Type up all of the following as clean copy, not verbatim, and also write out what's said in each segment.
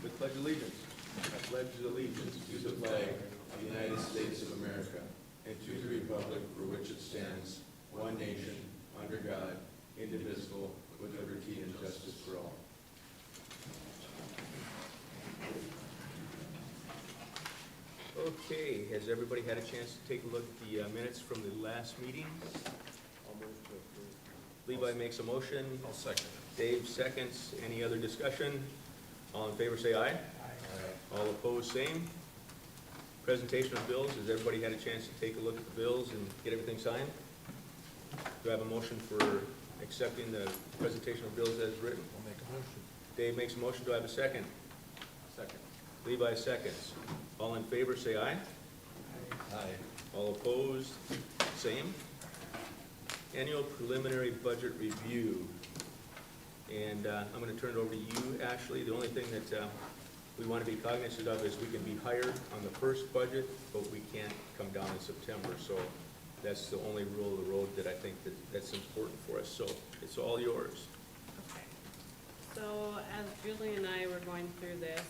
With pledge allegiance. I pledge allegiance to the flag of the United States of America and to the republic for which it stands, one nation, under God, indivisible, with liberty and justice for all. Okay, has everybody had a chance to take a look at the minutes from the last meeting? I'll move to approve. Levi makes a motion. I'll second Dave seconds. Any other discussion? All in favor say aye. it. All opposed, same. Presentation of bills. Has everybody had a chance to take a look at the bills and get everything signed? Do I have a motion for accepting the presentation of bills as written? I'll make a motion. Dave makes a motion. Do I have a second? Second. Levi seconds. All in favor say aye. Aye. All opposed, same. Annual preliminary budget review. And I'm going to turn it over to you, Ashley. The only thing that we want to be cognizant of is we can be higher on the first budget, but we can't come down in September. So that's the only rule of the road that I think that's important for us. So it's all yours. Okay. So as Julie and I were going through this,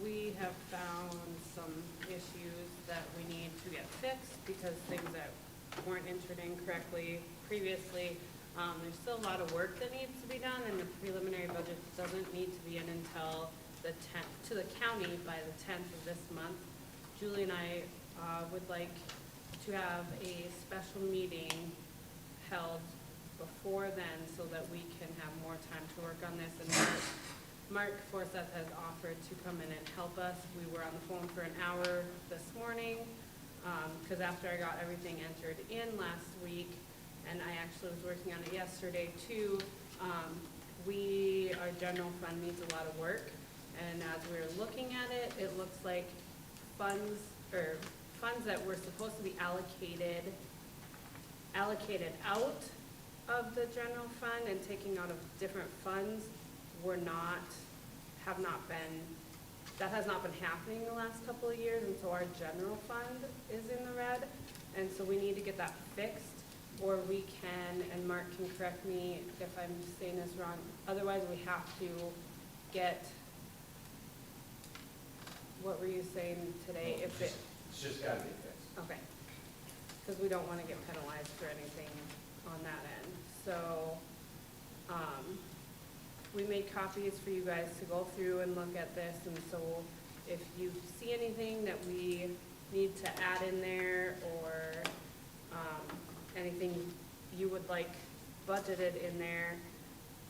we have found some issues that we need to get fixed because things that weren't entered in correctly previously. There's still a lot of work that needs to be done, and the preliminary budget doesn't need to be in until the 10th, to the county by the 10th of this month. Julie and I would like to have a special meeting held before then so that we can have more time to work on this. And Mark Forsyth has offered to come in and help us. We were on the phone for an hour this morning, because after I got everything entered in last week, and I actually was working on it yesterday too, our general fund needs a lot of work. And as we were looking at it, it looks like funds that were supposed to be allocated out of the general fund and taking out of different funds that has not been happening the last couple of years, and so our general fund is in the red, and so we need to get that fixed, or we can, and Mark can correct me if I'm saying this wrong, otherwise we have to get, what were you saying today? It's just gotta be fixed. Okay, because we don't want to get penalized for anything on that end. So, we made copies for you guys to go through and look at this, and so if you see anything that we need to add in there, or anything you would like budgeted in there,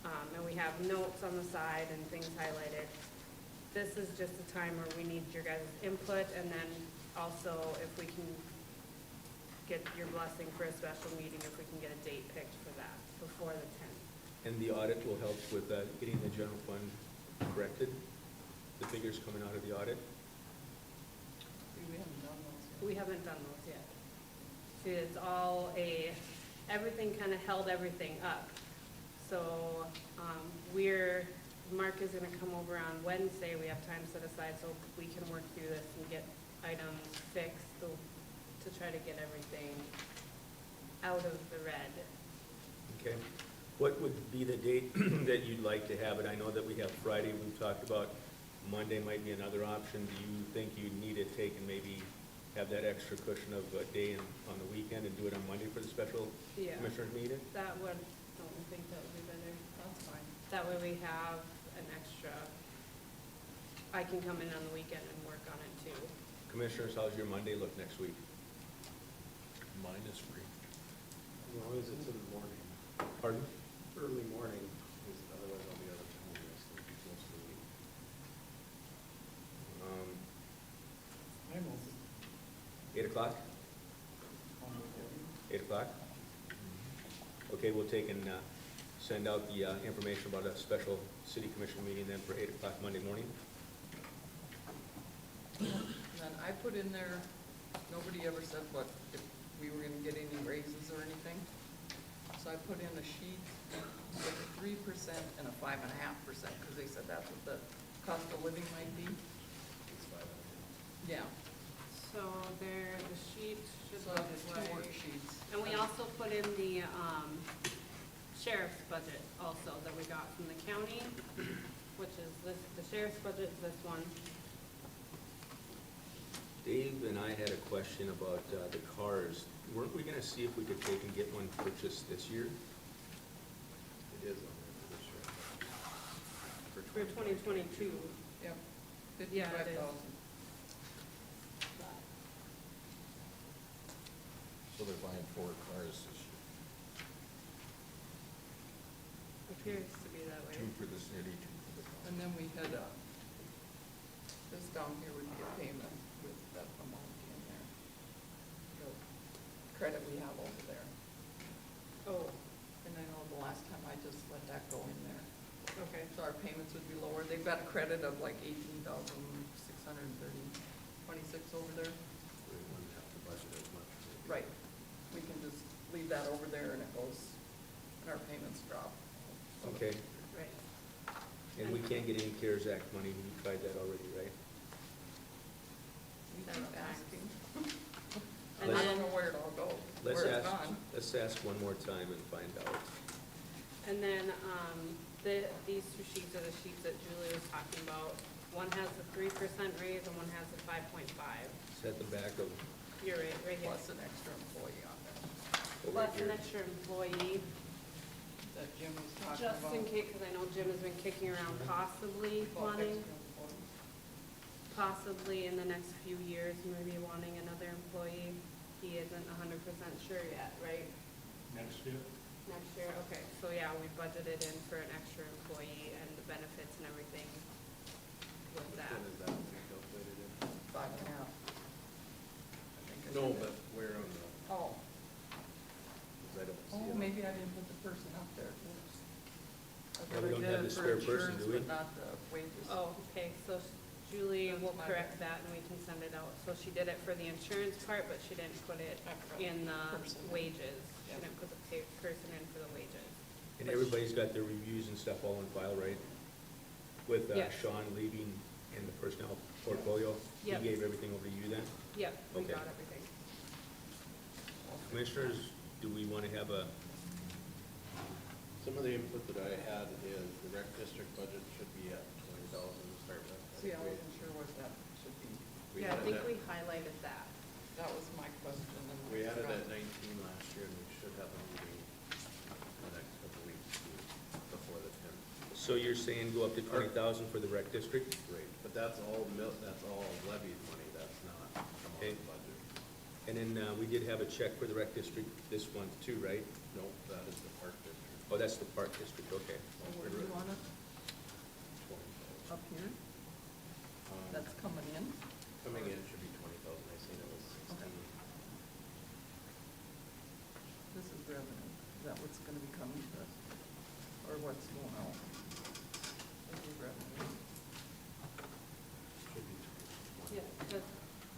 and we have notes on the side and things highlighted, this is just a time where we need your guys' input, and then also if we can get your blessing for a special meeting, if we can get a date picked for that before the 10th. And the audit will help with getting the general fund corrected, the figures coming out of the audit. We haven't done those yet. See, it's all everything kind of held everything up. So, Mark is gonna come over on Wednesday. We have time set aside so we can work through this and get items fixed to try to get everything out of the red. Okay. What would be the date that you'd like to have it? I know that we have Friday, we've talked about Monday might be another option. Do you think you need to take and maybe have that extra cushion of a day on the weekend and do it on Monday for the special Yeah. commissioners meeting? Don't you think that would be better? That's fine. That way we have an extra, I can come in on the weekend and work on it too. Commissioners, how's your Monday look next week? Mine is free. As long as it's in the morning, Pardon? early morning, because otherwise I'll be out of town the rest of the week. I'm also 8 o'clock? 8 o'clock? Okay, we'll take and send out the information about a special city commission meeting then for 8 o'clock Monday morning. And then I put in there, nobody ever said what, if we were gonna get any raises or anything. So I put in a sheet with a 3% and a 5.5%, because they said that's what the cost of living might be. Yeah, So the sheet should so look there's two like, worksheets. and we also put in the sheriff's budget also that we got from the county, which sheriff's budget is this one. Dave and I had a question about the cars. Weren't we gonna see if we could take and get one purchased this year? It is on there for this year. For 2022. Yep, Yeah, it is. 55,000. So they're buying 4 cars this year. Appears to be that way. 2 for the city, 2 for the And county. then we had, this down here would be a payment with that amount in there. The credit we have over there. Oh, And I know the last time I just let that go in there. okay. So our payments would be lower. They've got a credit of like 18,630.26 over there. We wouldn't have to budget as much. Right. We can just leave that over there and it goes, and our payments drop. Okay, Right. and we can't get any CARES Act money, we tried that already, right? We keep Several times. asking. And I Let's- don't then, know where it all goes, Let's where it's ask, gone. let's ask one more time and find out. and then, these two sheets are the sheets that Julie was talking about. One has the 3% raise and one has the 5.5. Is that the back of, You're right, right here. Plus an extra employee on there over Plus an here? extra employee, that Jim was talking just about. in case, because I know Jim has been kicking around possibly About wanting, extra employees. possibly in the next few years, maybe wanting another employee. He isn't 100% sure yet, right? Next year? Next year, okay, so yeah, we budgeted in for an extra employee and the benefits and everything with Which that. one is that one calculated in? 5.5. I think it's No, in but there. where on the, Oh, because I don't see oh, it. maybe I didn't put the person up there. Oops. I Yeah, we thought I don't did have it the for spare person, insurance, do we? But not the wages. Oh, okay, so Julie That's will my correct bad. that and we can send it out. So she did it for the insurance part, but she didn't put it I put in the person. wages. She Yep. didn't put the person in for the wages. And everybody's got their reviews and stuff all in file, right? With Yes. Sean leaving in the personnel portfolio? He Yep. gave everything over to you then? Yep, we Okay. got everything. Commissioners, do we want to have a, Some of the input that I had is the rec district budget should be at 20,000 to start with. See, I wasn't sure what that should be. We Yeah, I had think it we at- highlighted that. That was my question. And We had it forgot. at 19 last year, and we should have a meeting in the next couple of weeks before the 10th. so you're saying go up to 20,000 for the rec district? Great, but that's all that's all levied money, that's not come out Okay. of the budget. And then we did have a check for the rec district this month too, right? Nope, that is the park district. Oh, that's the park district, okay. Oh, where do you want it? 20,000. Up here? Um, That's coming in? Coming in should be 20,000, I seen it was 16. This is revenue. Is that what's gonna be coming to us? Or what's going out? This is revenue. Should be 20. Yeah,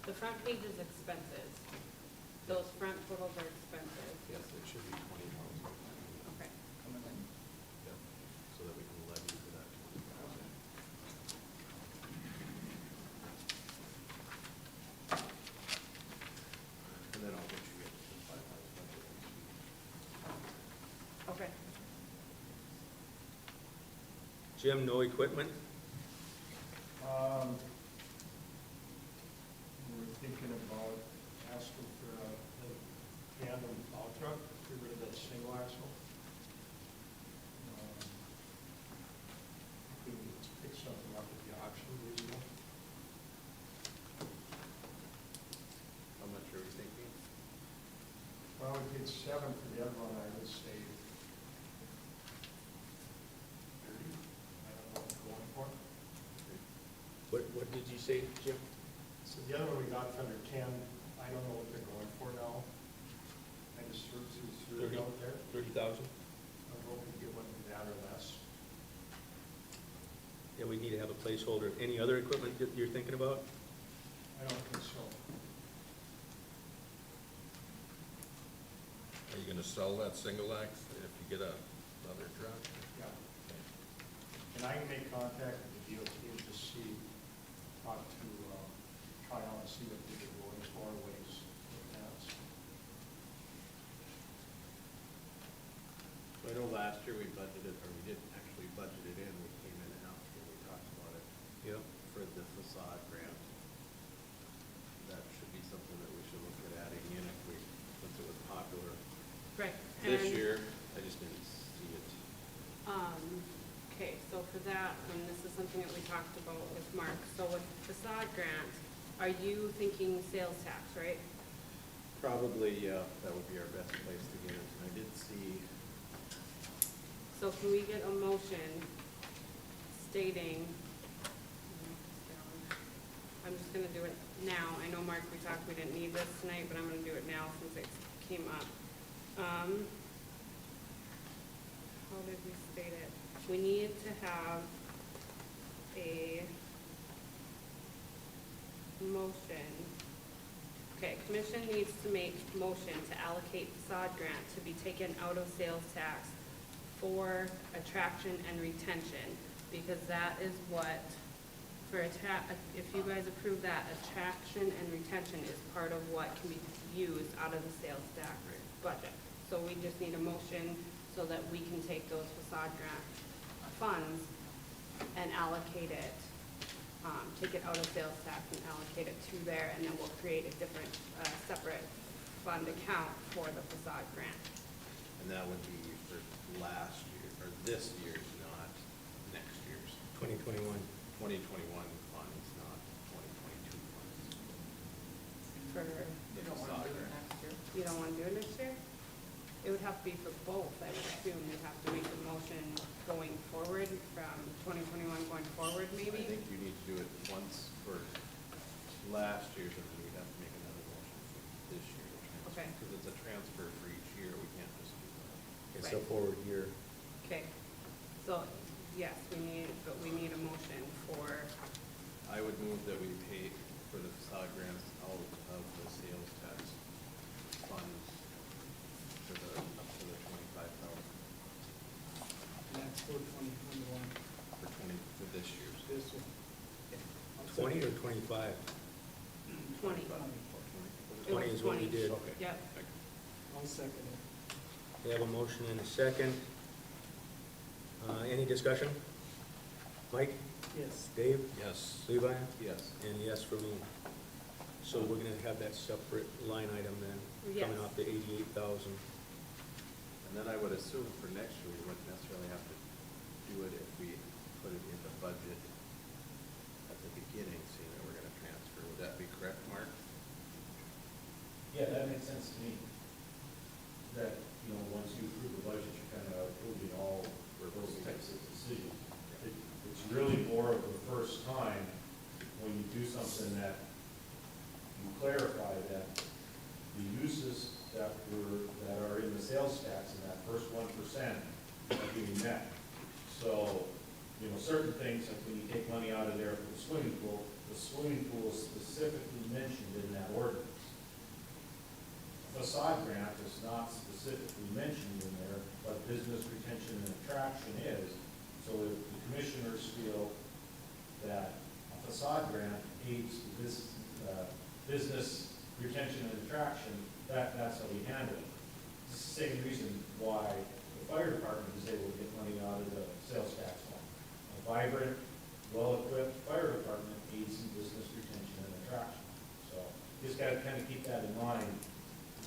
the front page is expenses. Those front totals are expenses. Yes, it should be 20,000. Okay. Coming in. Yep, so that we can levy for that 20,000. And then I'll let you get the finalized budget next week. Okay. Jim, no equipment? We're thinking about asking for a tandem plow truck, get rid of that single axle. We can pick something up at the auction, reasonable. How much are we thinking? Well, we did 7 for the other one, I would say 30. I don't know what we're going for. What did you say, Jim? So the other one we got for under 10, I don't know what they're going for now. I just threw it 30. out there. 30,000? I'm hoping to get one for that or less. Yeah, we need to have a placeholder. Any other equipment that you're thinking about? I don't think so. Are you gonna sell that single axe if you get another truck? Yeah. And I can make contact with the DOT and just see, talk to, try out and see what they're going for, what he's looking at. I know last year we budgeted, or we didn't actually budget it in, we came in after we talked about it. for the facade grant. That should be something that we should look at adding in if we, since it was popular Right. this and- year. I just didn't see it. Okay, so for that, and this is something that we talked about with Mark, so with facade grant, are you thinking sales tax, right? Probably, yeah, that would be our best place to get it. And I did see, So can we get a motion stating, I'm just gonna do it now. I know, Mark, we talked, we didn't need this tonight, but I'm gonna do it now since it came up. How did we state it? We need to have a motion. Okay, commission needs to make motion to allocate facade grant to be taken out of sales tax for attraction and retention, because that is what, if you guys approve that, attraction and retention is part of what can be used out of the sales tax budget. So we just need a motion so that we can take those facade grant funds and allocate it, take it out of sales tax and allocate it to there, and then we'll create a different, separate fund account for the facade grant. and that would be for last year, or this year's, not next year's. 2021. 2021 funds, not 2022 funds. For, You don't want to do it next year? you don't wanna do it next year? It would have to be for both, I would assume. You'd have to make a motion going forward from 2021 going forward, I maybe? think you need to do it once for last year's, and then we'd have to make another motion for this year. Okay. Because it's a transfer for each year, we can't just do that. It's a Right. forward year. Okay, so, yes, but we need a motion for, I would move that we pay for the facade grants out of the sales tax funds for the, up to the 25,000 That's for 2021, for this year's. this one. 20 or 25? 20. 20 is what we did. Okay. Yep. I'll second it. We have a motion and a second. Any discussion? Mike? Yes. Dave? Yes. Levi? Yes. And yes for me. So we're gonna have that separate line item then, coming Yes. off the 88,000. And then I would assume for next year, we wouldn't necessarily have to do it if we put it in the budget at the beginning, seeing that we're gonna transfer. Would that be correct, Mark? Yeah, that makes sense to me. That, you know, once you approve the budget, you're kind of approving all of those types of decisions. It's really more of the first time when you do something that you clarify that the uses that are in the sales tax in that first 1% are being met. So, you know, certain things, like when you take money out of there for the swimming pool is specifically mentioned in that ordinance. Facade grant is not specifically mentioned in there, but business retention and attraction is. So if the commissioners feel that a facade grant aids this, business retention and attraction, that's how we handle it. It's the same reason why the fire department is able to get money out of the sales tax fund. A vibrant, well-equipped fire department aids in business retention and attraction. So you just gotta kind of keep that in mind.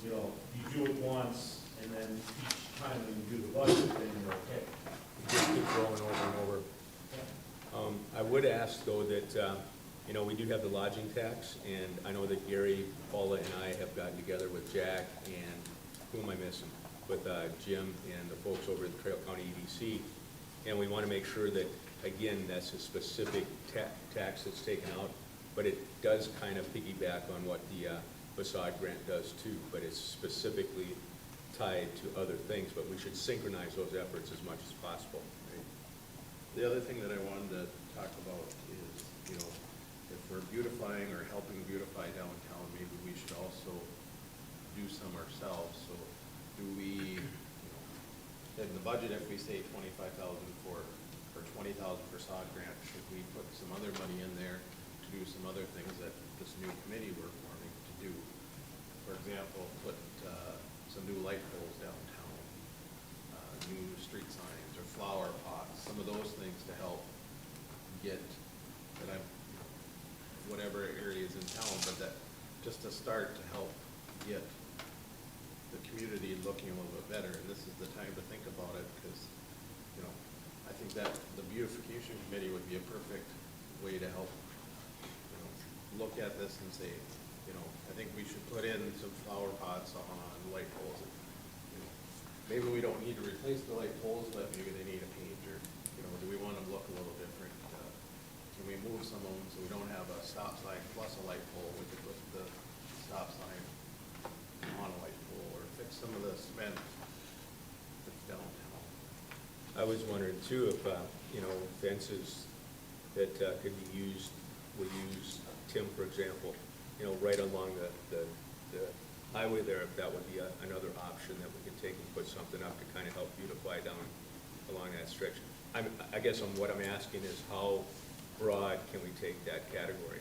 You know, you do it once, and then each time when you do the budget, then you're okay. You just keep rolling over and over. I would ask, though, that, you know, we do have the lodging tax, and I know that Gary, Paula, and I have gotten together with Jack, and who am I missing? With Jim and the folks over at the Trail County EDC, and we want to make sure that, again, that's a specific tax that's taken out, but it does kind of piggyback on what the facade grant does too, but it's specifically tied to other things, but we should synchronize those efforts as much as possible. Right? The other thing that I wanted to talk about is, you know, if we're beautifying or helping beautify downtown, maybe we should also do some ourselves. So do we, you know, in the budget, if we say 25,000 or 20,000 for sod grant, should we put some other money in there to do some other things that this new committee we're forming to do? For example, put some new light poles downtown, new street signs or flower pots, some of those things to help get, that I'm whatever areas in town, but that, just to start to help get the community looking a little bit better, and this is the time to think about it, because, you know, I think that the beautification committee would be a perfect way to help, you know, look at this and say, you know, I think we should put in some flower pots on light poles. You know, maybe we don't need to replace the light poles, but maybe they need a paint, or, you know, do we want them to look a little different? Can we move some of them so we don't have a stop sign plus a light pole? We could put the stop sign on a light pole, or fix some of the cement that's downtown. I was wondering too if, you know, fences that could be used, we use Tim, for example, you know, right along the highway there, if that would be another option that we could take and put something up to kind of help beautify down along that stretch. I guess what I'm asking is how broad can we take that category?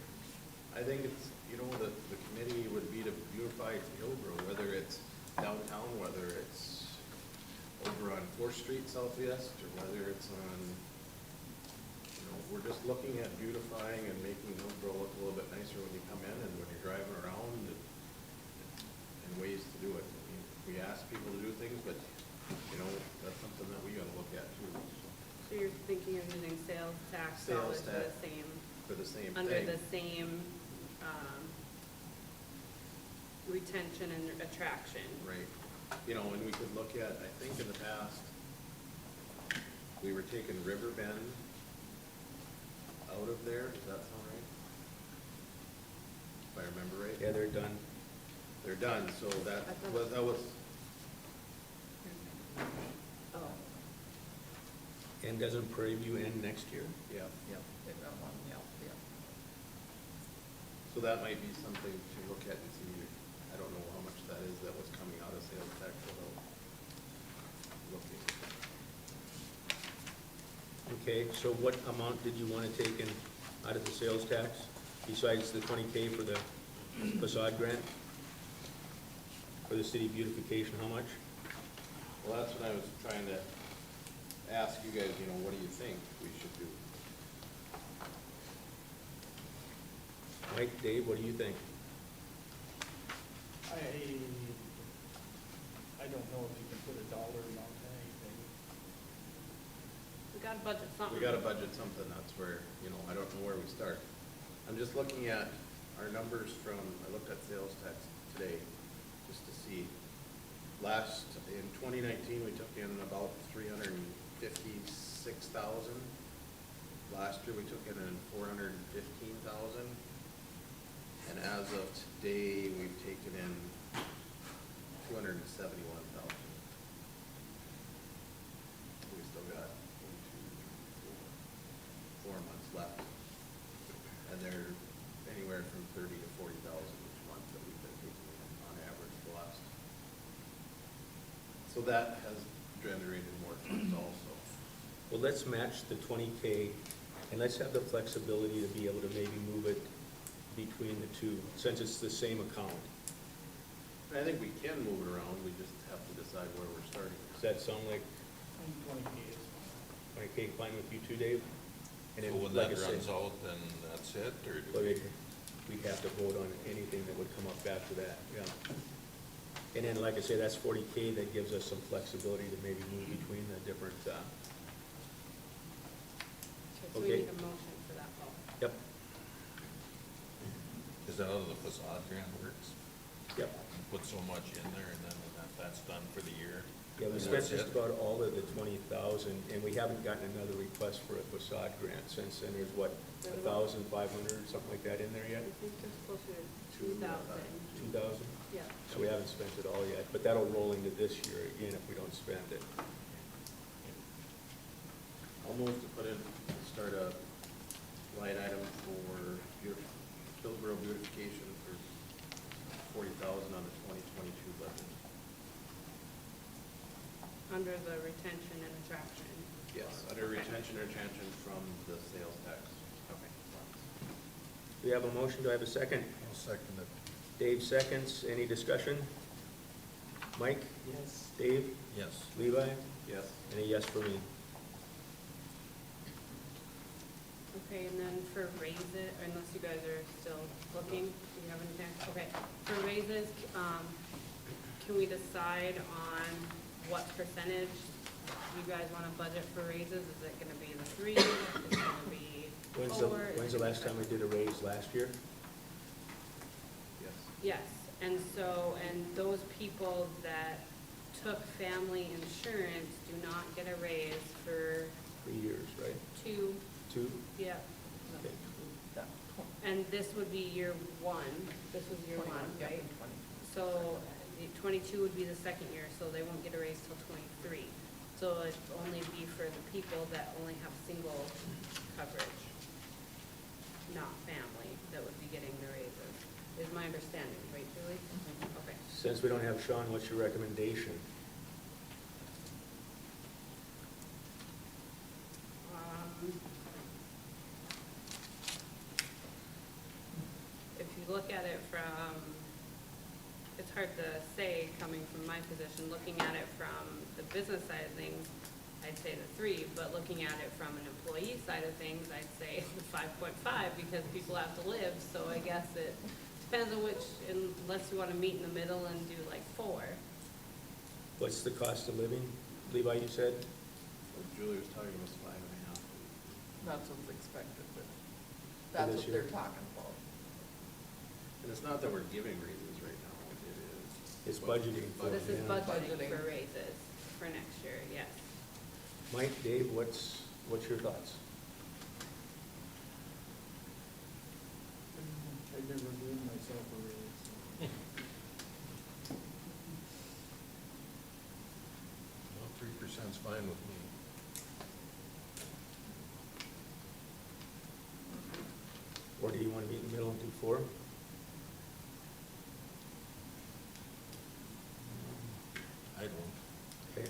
I think it's, you know, the committee would be to beautify Hillsboro, whether it's downtown, whether it's over on 4th Street Southwest, or whether it's on, you know, we're just looking at beautifying and making Hillsboro look a little bit nicer when you come in and when you're driving around, and ways to do it. I mean, we ask people to do things, but, you know, that's something that we gotta look at too. So you're thinking of using sales tax Sales dollars for the tax. same, For the same thing. under the same, retention and attraction? Right. You know, and we could look at, I think in the past, we were taking River Bend out of there. Does that sound right? If I remember right? Yeah, they're done. They're done, so that I thought- was, Oh, And doesn't Prairie View end next year? yeah. Yep, they got one, yep, yep. So that might be something to look at and see. I don't know how much that is that was coming out of sales tax without looking. Okay, so what amount did you want to take in out of the sales tax, besides the 20K for the facade grant? For the city beautification, how much? Well, that's what I was trying to ask you guys, you know, what do you think we should do? Mike, Dave, what do you think? I don't know if you can put a dollar amount on anything. we gotta budget something. We gotta budget something, that's where, you know, I don't know where we start. I'm just looking at our numbers from, I looked at sales tax today, just to see. In 2019, we took in about 356,000. Last year, we took in 415,000. And as of today, we've taken in 271,000. We still got 4 months left. And they're anywhere from 30 to 40,000 each month that we've been taking in on average the last. So that has generated more funds also. Well, let's match the 20K, and let's have the flexibility to be able to maybe move it between the two, since it's the same account. I think we can move it around, we just have to decide where we're starting. Does that sound like 20K is fine. 20K fine with you too, Dave? And So then, when like that I said, runs out, then that's it, or do well, we? we'd have to vote on anything that would come up after that, yeah. And then, like I say, that's 40K, that gives us some flexibility to maybe move between the different, Okay, so we Okay. need a motion for that vote. yep, Is that how the facade grant works? yep. You put so much in there, and then that's done for the year? Yeah, we And spent that's just it? about all of the 20,000, and we haven't gotten another request for a facade grant since then. There's what, 1,500, something like that in there yet? I think there's closer to 2,000. 2,000? Yeah. So we haven't spent it all yet, but that'll roll into this year again if we don't spend it. I'll move to put in, start a line item for Hillsboro beautification for 40,000 on the 2022 budget. Under the retention and attraction. Yes, under Okay. retention from the sales tax. Okay. We have a motion, do I have a second? I'll second it. Dave seconds, any discussion? Mike? Yes. Dave? Yes. Levi? Yes. And a yes for me. Okay, and then for raises, unless you guys are still looking, do you have anything? Okay, for raises, can we decide on what percentage you guys wanna budget for raises? Is it gonna be the 3, is it gonna be 4? When's the last time we did a raise? Last year? Yes. Yes, and so, and those people that took family insurance do not get a raise for 3 years, right? 2, 2? yeah. Okay. That And this would be year 1, this was year 1, 21, yep, right? and 20. So the 22 would be the second year, so they won't get a raise till 23. So it'd only be for the people that only have single coverage, not family, that would be getting the raises, is my understanding, right, Julie? Mhm. Okay. Since we don't have Sean, what's your recommendation? If you look at it from, it's hard to say coming from my position, looking at it from the business side of things, I'd say the 3, but looking at it from an employee side of things, I'd say the 5.5 because people have to live, so I guess it depends on which, unless you wanna meet in the middle and do like 4. What's the cost of living? Levi, you said? What Julie was talking was 5.5. That's what's expected, but that's this what year? they're talking about. And it's not that we're giving raises right now, it is. It's budgeting for This it, is yeah. budgeting Budgeting. for raises for next year, yes. Mike, Dave, what's your thoughts? I never gave myself a raise. Well, 3%'s fine with me. Or do you want to meet in the middle and do 4? I don't. Okay.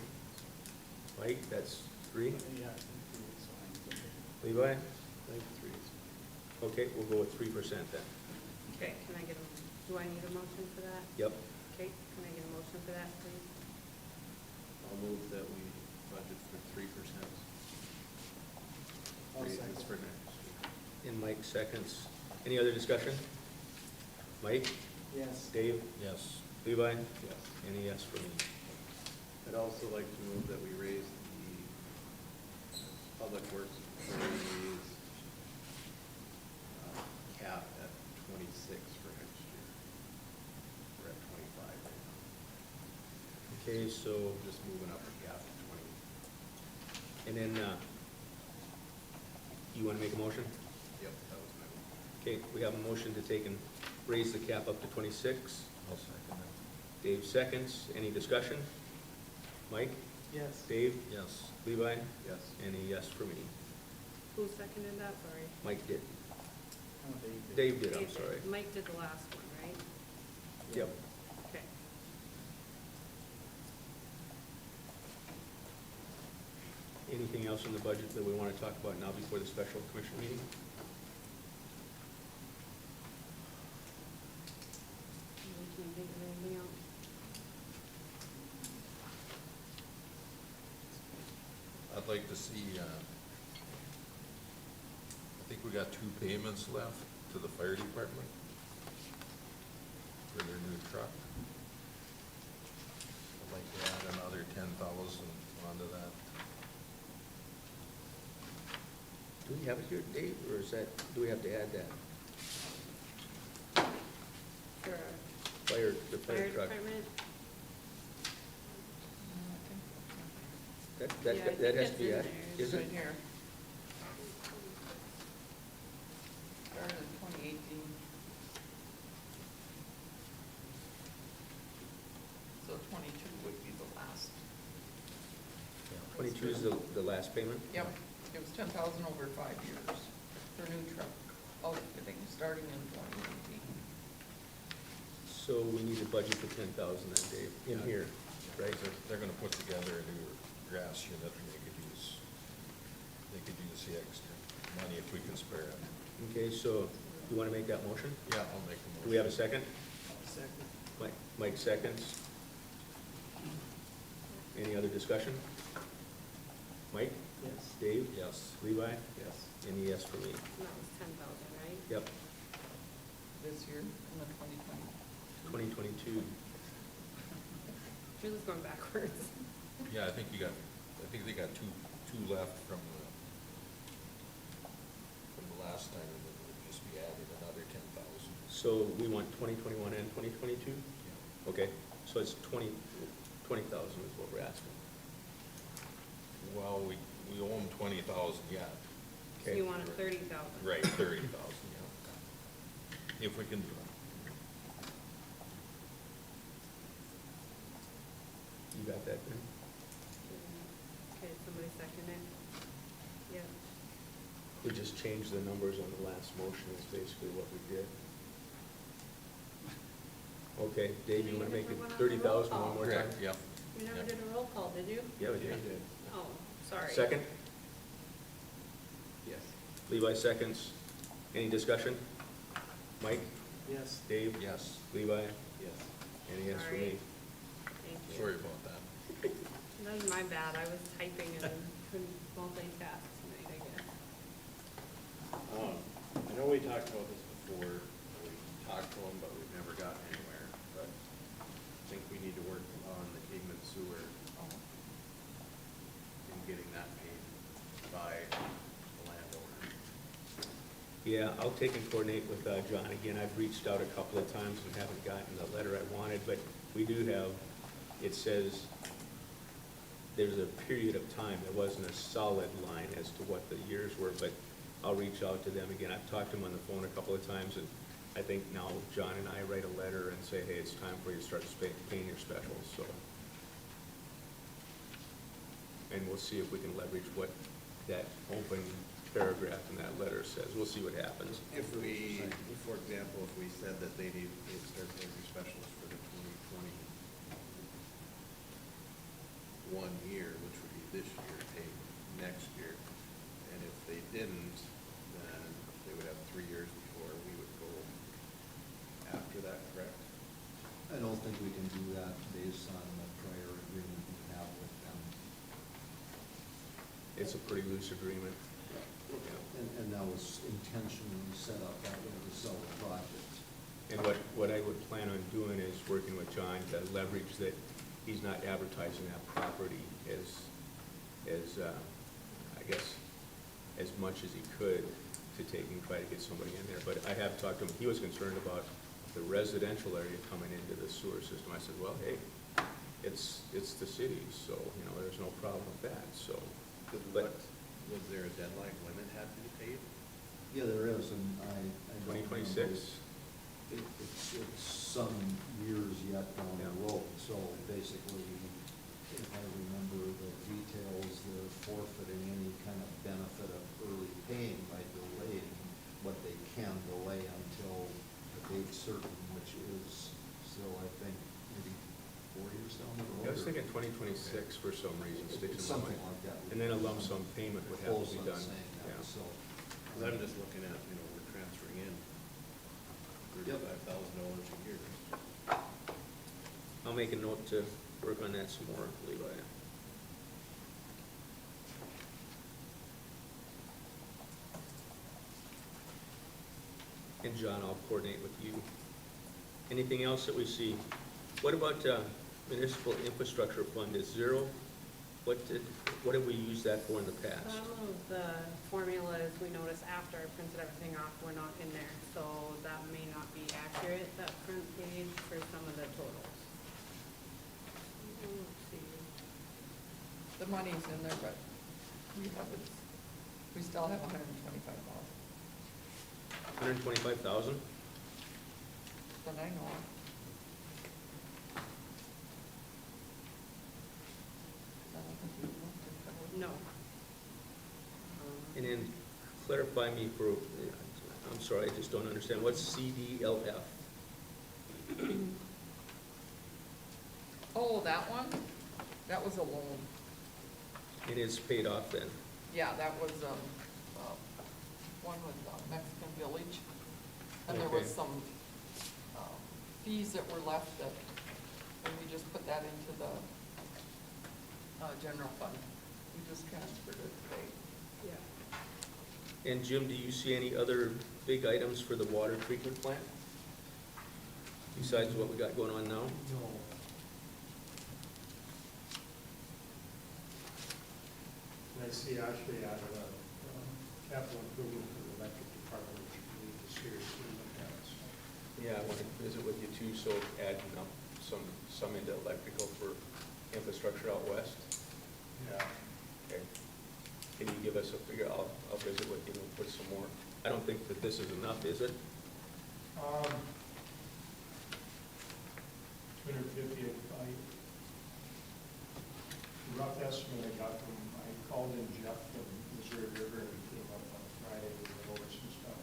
Mike, that's 3. Yeah, I think 3 is fine. Levi? I think 3 is. Okay, we'll go with 3% then. Okay, can I get a, do I need a motion for that? Yep. Okay, can I get a motion for that, please? I'll move that we budget for 3%. I'll Raises second. for next year. And Mike seconds. Any other discussion? Mike? Yes. Dave? Yes. Levi? Yes. And a yes for me. I'd also like to move that we raise the public works employees cap at 26 for next year. We're at 25 right now. Okay, so, Just moving up the cap to 20. and then, you want to make a motion? Yep, that was my move. Okay, we have a motion to take and raise the cap up to 26. I'll second it. Dave seconds. Any discussion? Mike? Yes. Dave? Yes. Levi? Yes. And a yes for me. Who seconded that, sorry? Mike did. Oh, Dave did. Dave did, I'm Dave did. sorry. Mike did the last one, right? Yep. Okay. Anything else in the budget that we want to talk about now before the special commission meeting? We can think of anything else. I'd like to see, I think we got 2 payments left to the fire department for their new truck. I'd like to add another 10,000 onto that. Do we have it here, Dave, or is that, do we have to add that? For The fire fire truck? department? That Yeah, I think has it's to be in added, there. It's is right it? here. Started in 2018. So 22 would be the last. 22 is the last payment? Yep, it was 10,000 over 5 years for new truck, outfitting, starting in 2018. So we need to budget for 10,000 then, Dave, in here, right? They're gonna put together a new grass unit and they could use the extra money if we can spare it. Okay, so you want to make that motion? Yeah, I'll make the motion. Do we have a second? Second. Mike seconds. Any other discussion? Mike, Yes. Dave? Yes. Levi? Yes. And a yes for me. And that was 10,000, right? Yep, This year, in the 2020. 2022. Yours is going backwards. Yeah, I think they got two left from the last time, and then we'll just be adding another 10,000. So we want 2021 and 2022? Okay, so it's 20,000 is what we're asking. Well, we owe them 20,000 yet. So Okay. you wanted 30,000. Right, 30,000, yeah. If we can do it. You got that, Ben? Okay, somebody second it? Yep. We just changed the numbers on the last motion is basically what we did. Okay, Dave, you want to make it 30,000 one more time? Correct, yep. You never Yep. did a roll call, did you? Yeah, we Yeah, did. you did. Oh, sorry. Second? Yes. Levi seconds. Any discussion? Mike? Yes. Dave? Yes. Levi? Yes. And a yes for me. Sorry. Thank you. Sorry about that. That was my bad. I was typing and couldn't multitask tonight, I guess. I know we talked about this before, we talked to them, but we've never gotten anywhere, but I think we need to work on the Kingman sewer and getting that paid by the landowner. Yeah, I'll take and coordinate with John again. I've reached out a couple of times and haven't gotten the letter I wanted, but we do have, it says there's a period of time. There wasn't a solid line as to what the years were, but I'll reach out to them again. I've talked to them on the phone a couple of times, and I think now John and I write a letter and say, hey, it's time for you to start paying your specials, so. And we'll see if we can leverage what that open paragraph in that letter says. We'll see what happens. If we, for example, if we said that they'd start paying their specials for the 2021 year, which would be this year, paid next year, and if they didn't, then they would have 3 years before we would go after that, correct? I don't think we can do that based on the prior agreement we have with them. It's a pretty loose agreement. And that was intentionally set up that way to sell the project. And what I would plan on doing is working with John to leverage that he's not advertising that property as I guess, as much as he could to take and try to get somebody in there. But I have talked to him, he was concerned about the residential area coming into the sewer system. I said, well, hey, it's the city, so, there's no problem with that, so. But Was there a deadline when it had to be paid? Yeah, there is, and I don't remember. 2026? It's some years yet down the Yeah. road, so basically, if I remember the details, they're forfeiting any kind of benefit of early paying by delaying what they can delay until the date certain, which is still, I think, maybe 4 years down the road. I was or- thinking 2026 for some reason, sticking in my Something mind. like that. And then a lump sum payment would have to be Close on done. saying that, Yeah. so. 'Cause I'm just looking at, we're transferring in Yep. $35,000 a year. I'll make a note to work on that some more, Levi. And John, I'll coordinate with you. Anything else that we see? What about municipal infrastructure fund is zero? What have we used that for in the past? Some of the formulas we noticed after I printed everything off were not in there, so that may not be accurate, that front page for some of the totals. Let's see. The money's in there, but we still have 125,000 125,000? that I know of. I don't think we looked at that. No. And then clarify me for, I'm sorry, I just don't understand. What's CDLF? Oh, that one? That was a loan. It is paid off then? Yeah, that was, one with Mexican Village. And there was Okay. some, fees that were left that, and we just put that into the, general fund. We just transferred it today. Yeah. And Jim, do you see any other big items for the water treatment plant? Besides what we got going on now? No. And I see actually out of the capital improvement for the electric department, which we need to seriously look at. So, Yeah, I want to visit with you too, so adding up some into electrical for infrastructure out west. yeah, Okay. Can you give us a figure? I'll visit with you and put some more. I don't think that this is enough, is it? 250, rough estimate I got from, I called in Jeff from Missouri River and he came up on Friday to go over some stuff.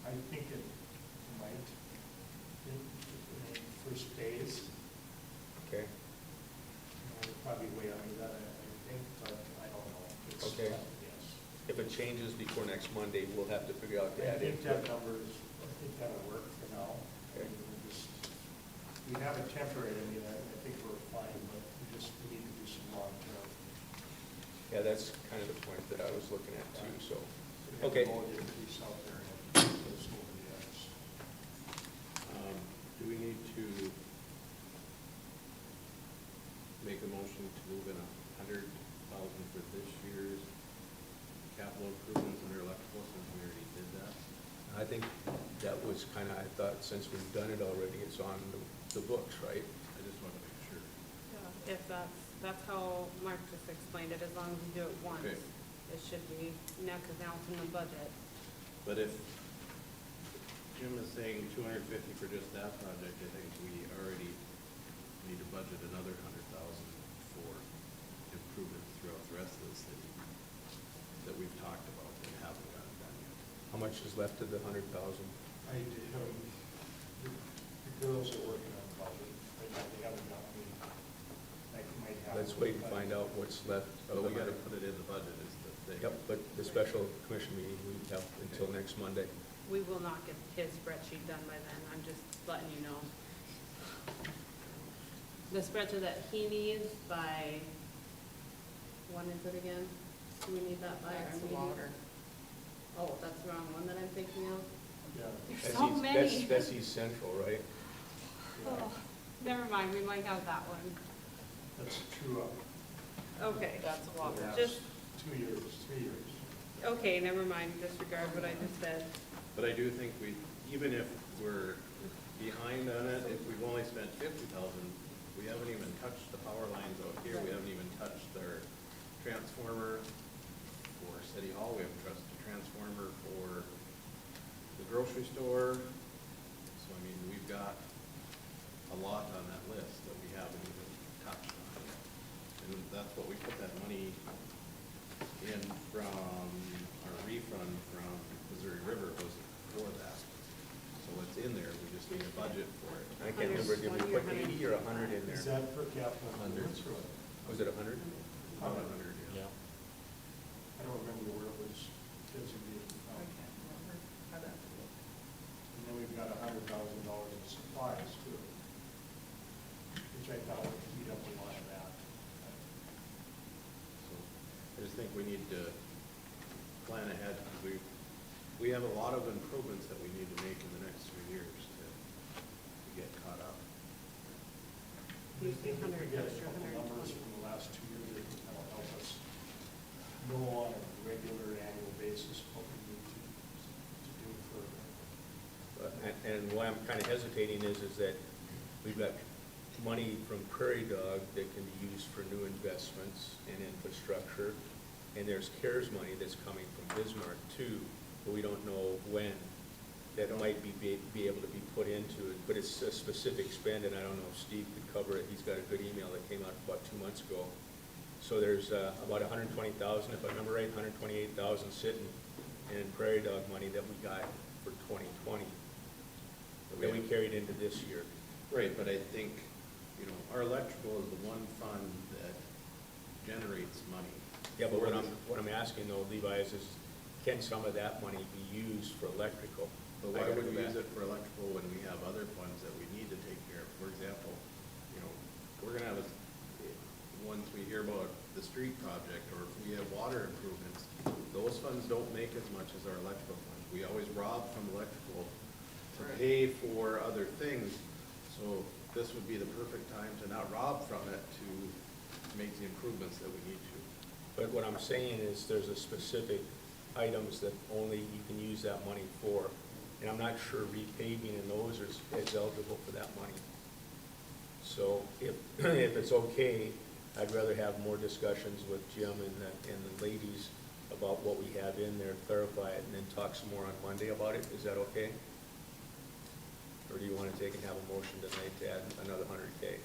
I think it might, in the first phase, Okay. probably way under that, I think, but I don't know. It's Okay. tough to guess. If it changes before next Monday, we'll have to figure out to I add think into that it. number is, I think that'll work for now. Okay. We have it temporary, I mean, I think we're fine, but we need to do some long-term. Yeah, that's kind of the point that I was looking at too, so. We have Okay. to mold it, piece out there and put a school in the others. Do we need to make a motion to move in 100,000 for this year's capital improvements under electrical, since we already did that? I think that was kind of, I thought since we've done it already, it's on the books, right? I just want to make sure. Yeah, if that's how Mark just explained it, as long as you do it once, Okay. it should be neck announced in the budget. But if Jim is saying 250 for just that project, I think we already need to budget another 100,000 for improvements throughout the rest of the city that we've talked about and haven't gotten done yet. How much is left of the 100,000? I did, the girls are working on the budget, but they haven't got me, I might have. Let's wait and find out what's left But of the we gotta 100. put it in the budget is the thing. Yep, but the special commission meeting, we have until next Monday. We will not get his spreadsheet done by then, I'm just letting you know. The spreadsheet that he needs by, when is it again? Do we need that by our That's the meeting? water. Oh, that's the wrong one that I'm thinking of? Yeah. There's so many. That's East Central, right? Oh, never mind, we might have that one. That's true up. Okay, That's water. Last Just- 2 years, 3 years. okay, never mind, disregard what I just said. But I do think even if we're behind on it, if we've only spent 50,000, we haven't even touched the power lines out here, we haven't even touched our transformer for City Hall, we haven't touched the transformer for the grocery store. So, I mean, we've got a lot on that list that we haven't even touched on yet. And that's what we put that money in from, our refund from Missouri River was for that. So it's in there, we just need a budget for it. I can't remember, did we put 80 or 100 in Is there? that per capital? Under. That's right. Was it 100? About 100, yeah. I don't remember where it was designated I from. can't remember. I'd have to look. And then we've got $100,000 in supplies too, which I thought would eat up a lot of that. So I just think we need to plan ahead, because we have a lot of improvements that we need to make in the next 3 years to get caught up. I think if we 100 get a extra, couple numbers 120. from the last 2 years, it can kind of help us know on a regular annual basis what we need to do further. And why I'm kind of hesitating is that we've got money from Prairie Dog that can be used for new investments and infrastructure. And there's CARES money that's coming from Bismarck too, but we don't know when. That might be able to be put into it, but it's a specific spend, and I don't know if Steve could cover it. He's got a good email that came out about 2 months ago. So there's about 120,000, if I remember right, 128,000 sitting in Prairie Dog money that we got for 2020, that we carried into this year. Right, but I think, our electrical is the one fund that generates money. Yeah, but what I'm asking though, Levi, is can some of that money be used for electrical? But why would we use it for electrical when we have other funds that we need to take care of? For example, we're gonna have once we hear about the street project, or if we have water improvements, those funds don't make as much as our electrical funds. We always rob from electrical to Right. pay for other things, so this would be the perfect time to not rob from it, to make the improvements that we need to. But what I'm saying is there's a specific items that only you can use that money for. And I'm not sure repaving and those is eligible for that money. So if, if it's okay, I'd rather have more discussions with Jim and the ladies about what we have in there, clarify it, and then talk some more on Monday about it. Is that okay? Or do you want to take and have a motion tonight to add another 100K?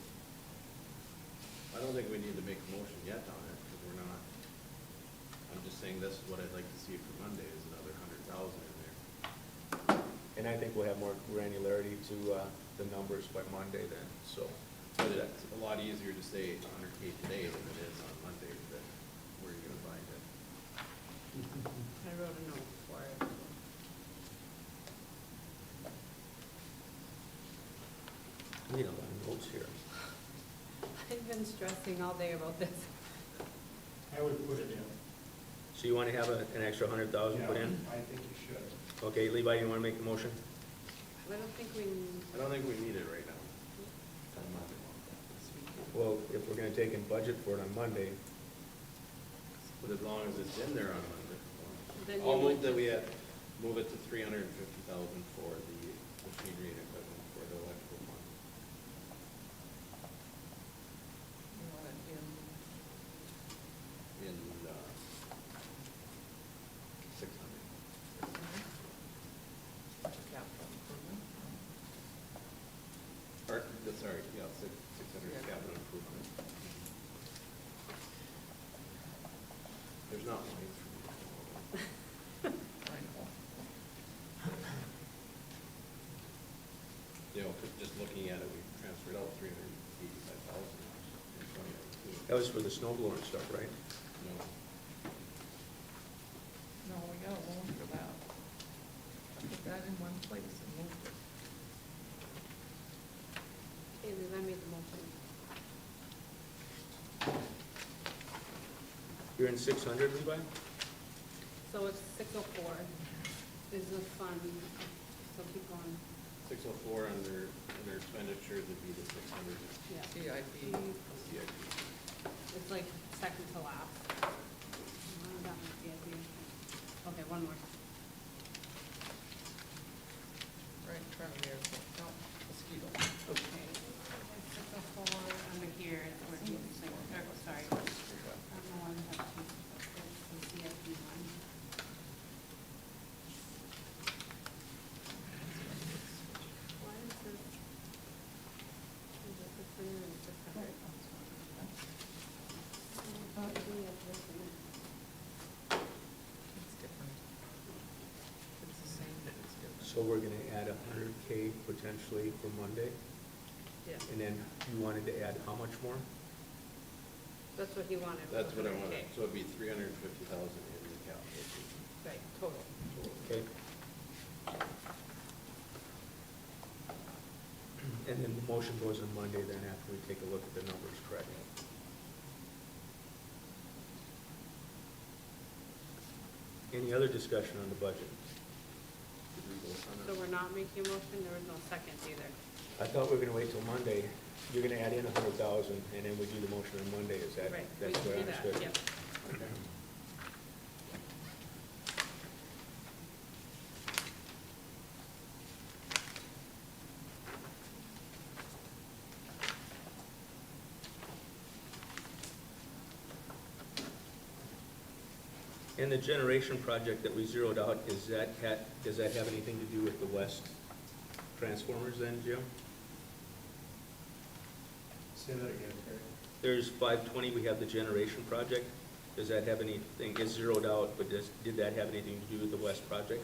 I don't think we need to make a motion yet on it, because we're not, I'm just saying this is what I'd like to see for Monday, is another 100,000 in there. And I think we'll have more granularity to the numbers by Monday then, so. But it's a lot easier to say 100K today than it is on Monday, that where you're gonna find it. I wrote a note for it. We need a lot of notes here. I've been stressing all day about this. I would put it in. So you want to have an extra 100,000 put in? Yeah, I think you should. Okay, Levi, you want to make the motion? I don't think we, I don't think we need it right now. Well, if we're going to take in budget for it on Monday, But as long as it's in there on Monday. Then you I'll move would- that we move it to 350,000 for the machinery and equipment for the electrical fund. You want it In 600. capital improvement. Or, sorry, yeah, 600 Yeah. capital improvement. There's not lines for me. I know. You know, 'cause just looking at it, we transferred out 385,000 in 2019. that was for the snow blower and stuff, right? No, No, we got a loan for that. I put that in one place and moved it. okay, then I made the motion. You're in 600, Levi? So it's 604 is the fund, so keep going. 604 under expenditures would be the 600 Yeah. CIP. CIP. It's like second to last. Oh, that might be it. Okay, one more. Right in front of me, no, mosquito. Okay. 604 under here is where he's saying, sorry. I don't know why I have two. It's the CIP one. Why is this? Is it 600 and 600? Oh, we have this one. It's different. It's the same, but it's different. So we're going to add 100K potentially for Monday? Yeah, And then you wanted to add how much more? that's what he wanted. That's what I wanted, Okay. so it'd be 350,000 in the capital. Right, total. Okay. And then the motion goes on Monday then after we take a look at the numbers, correct? Any other discussion on the budget? Did we vote on it? So we're not making a motion, there was no second either. I thought we were gonna wait till Monday. You're gonna add in 100,000, and then we do the motion on Monday, is that, Right, we that's can what I do that, understood? yep. Okay. And the generation project that we zeroed out, does that have anything to do with the west transformers then, Jim? Say that again, Terry. There's 520, we have the generation project. Does that have anything, it's zeroed out, but did that have anything to do with the west project?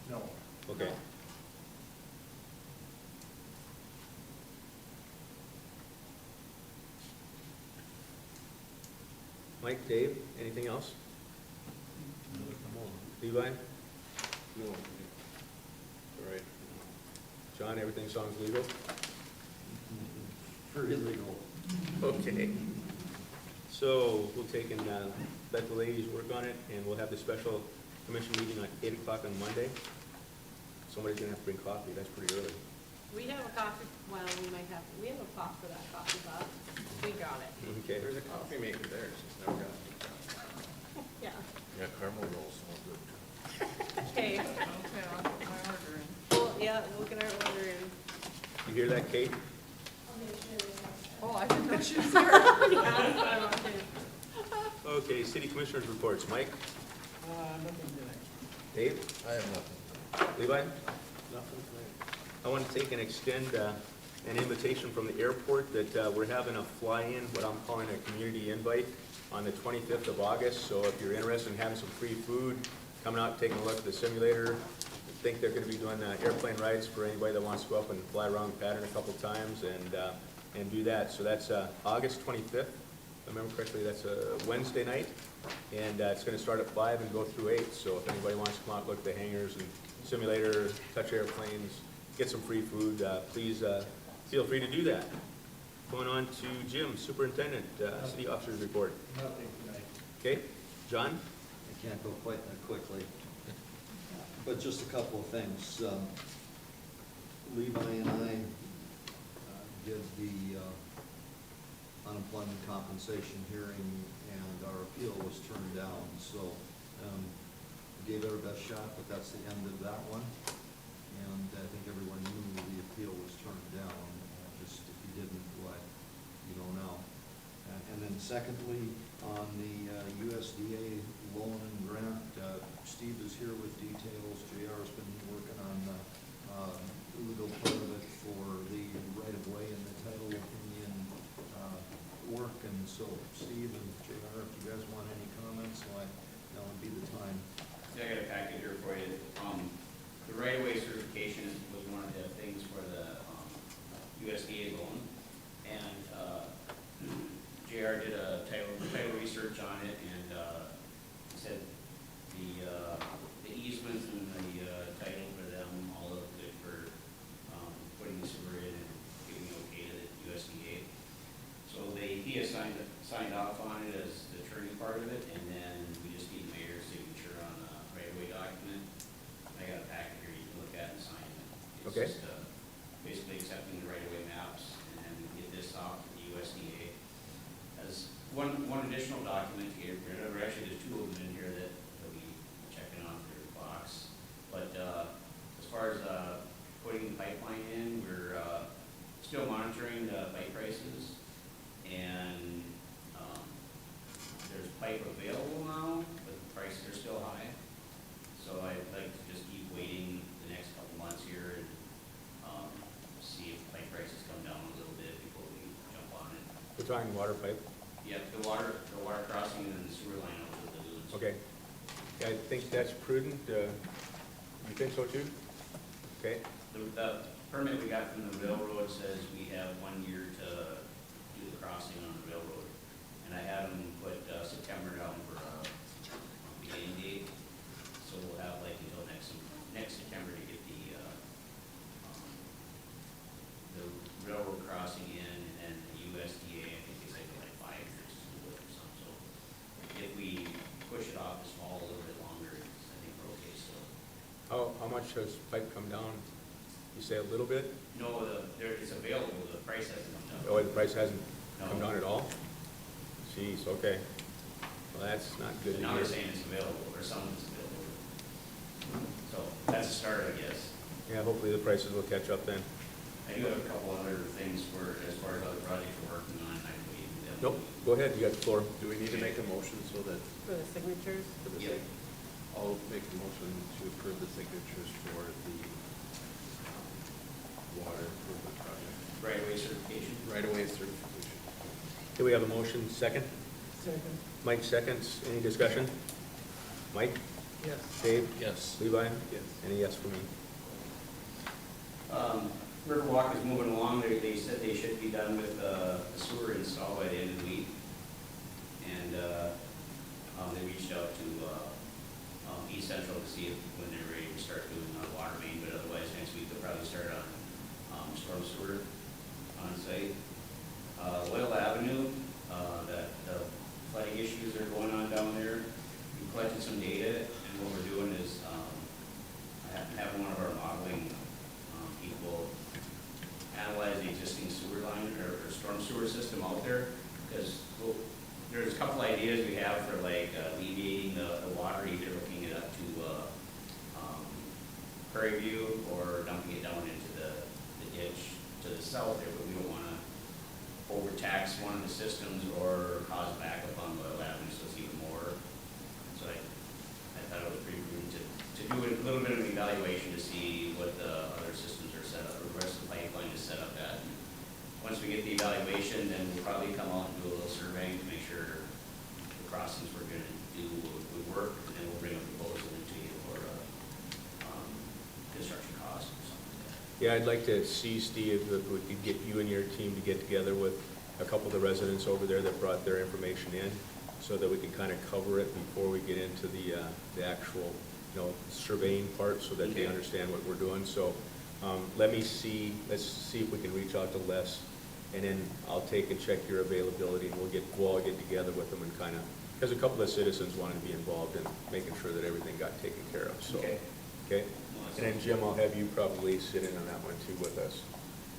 No. Okay. No. Mike, Dave, anything else? Levi? No. All right. John, everything sounds legal? For illegal. Okay. So we'll take and let the ladies work on it, and we'll have the special commission meeting at 8 o'clock on Monday. Somebody's gonna have to bring coffee, that's pretty early. We have a coffee, well, we have a pot for that coffee pot. We got it. Okay. There's a coffee maker there, it's just never got. Yeah. Yeah, caramel rolls smell good too. Okay. Okay, I'll put my order in. Well, yeah, we'll get our order in. You hear that, Kate? Oh, I didn't know she was there. Yeah, that's what I want to. Okay, city commissioners reports. Mike? Nothing tonight. Dave? I have nothing. Levi? Nothing tonight. I want to take and extend an invitation from the airport that we're having a fly-in, what I'm calling a community invite, on the 25th of August. So if you're interested in having some free food, coming out, taking a look at the simulator, I think they're going to be doing airplane rides for anybody that wants to go up and fly around the pattern a couple times and do that. So that's August 25th. If I remember correctly, that's a Wednesday night. And it's going to start at 5 and go through 8. So if anybody wants to come out, look at the hangars and simulator, touch airplanes, get some free food, please feel free to do that. Going on to Jim, Superintendent, City Officers Report. Nothing tonight. Okay, John? I can't go quite that quickly, but just a couple of things. Levi and I did the unemployment compensation hearing, and our appeal was turned down, so we gave it our best shot, but that's the end of that one. And I think everyone knew the appeal was turned down, just if you didn't, what, you don't know. And then secondly, on the USDA loan and grant, Steve is here with details. JR's been working on the legal part of it for the right-of-way and the title opinion work. And so Steve and JR, if you guys want any comments, like, now would be the time. I got a packet here for you. The right-of-way certification was one of the things for the USDA loan. And JR did a title research on it, and said the easements and the title for them all look good for putting the sewer in and giving okay to the USDA. So he has signed off on it as the attorney part of it, and then we just need the mayor's signature on the right-of-way document. I got a packet here you can look at and sign it. It's Okay. just basically accepting the right-of-way maps, and then we get this off to the USDA. As one additional document to get rid of, or actually there's two of them in here that we checking off their box. But as far as putting the pipeline in, we're still monitoring the pipe prices, and there's pipe available now, but the prices are still high. So I'd like to just keep waiting the next couple months here and see if pipe prices come down a little bit before we jump on it. We're talking water pipe. Yep, the water crossing and then the sewer line over the lagoons. Okay. Yeah, I think that's prudent. You think so too? Okay. The permit we got from the railroad says we have 1 year to do the crossing on the railroad. And I had them put September down for beginning date. So we'll have like until next September to get the railroad crossing in, and the USDA, I think they said like 5 years to do it or something. So if we push it off this fall a little bit longer, I think we're okay still. How much has pipe come down? You say a little bit? No, it's available, the price hasn't come down. Oh, the price hasn't come No. down at all? Jeez, okay. Well, that's not good to Now hear. they're saying it's available, or some of it's available. So that's a start, I guess. Yeah, hopefully the prices will catch up then. I do have a couple other things as far as other projects we're working on, I believe. that Nope, we- go ahead, you got the floor. Do we need to make a motion so that, For the signatures. for the Yep. sake? I'll make a motion to approve the signatures for the water improvement project. Right-of-way certification. Right-of-way certification. Here we have a motion, second. Second. Mike seconds. Any discussion? Mike? Yes. Dave? Yes. Levi? Yes. And a yes for me. Riverwalk is moving along, they said they should be done with the sewer install by the end of the week. And they reached out to East Central to see if, when they're ready to start doing water main, but otherwise next week they'll probably start on storm sewer on site. Loyal Avenue, that the Prairie View or dumping it down into the ditch to the south there, but we don't wanna overtax one of the systems or cause backup on Loyal Avenue, so it's even more. So I thought it was pretty prudent to do a little bit of an evaluation to see what the other systems are set up, or the rest of the pipeline is set up at. And once we get the evaluation, then we'll probably come out and do a little surveying to make sure the crossings we're gonna do would work, and then we'll bring a proposal into you for, construction costs or something like that. Yeah, I'd like to see, Steve, if we could get you and your team to get together with a couple of the residents over there that brought their information in, so that we can kind of cover it before we get into the actual, surveying part, so that they Okay. understand what we're doing. So, let's see if we can reach out to Les, and then I'll take and check your availability, and we'll all get together with them and kind of, because a couple of citizens wanted to be involved in making sure that everything got taken care of, so. Okay. Okay? And then Jim, I'll have you probably sit in on that one too with us.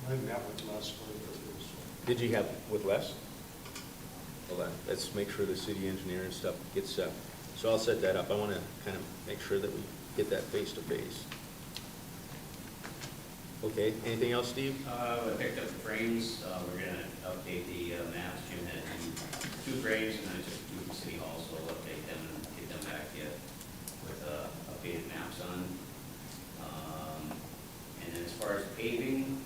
I met with Les earlier, so. Did you have with Les? Well, let's make sure the city engineer and stuff gets set. So I'll set that up. I want to kind of make sure that we get that face to face. Okay, anything else, Steve? I picked up the frames, we're gonna update the maps, Jim had two frames, and I took two from City Hall, so I'll update them and get them back to you with updated maps on. And then as far as paving,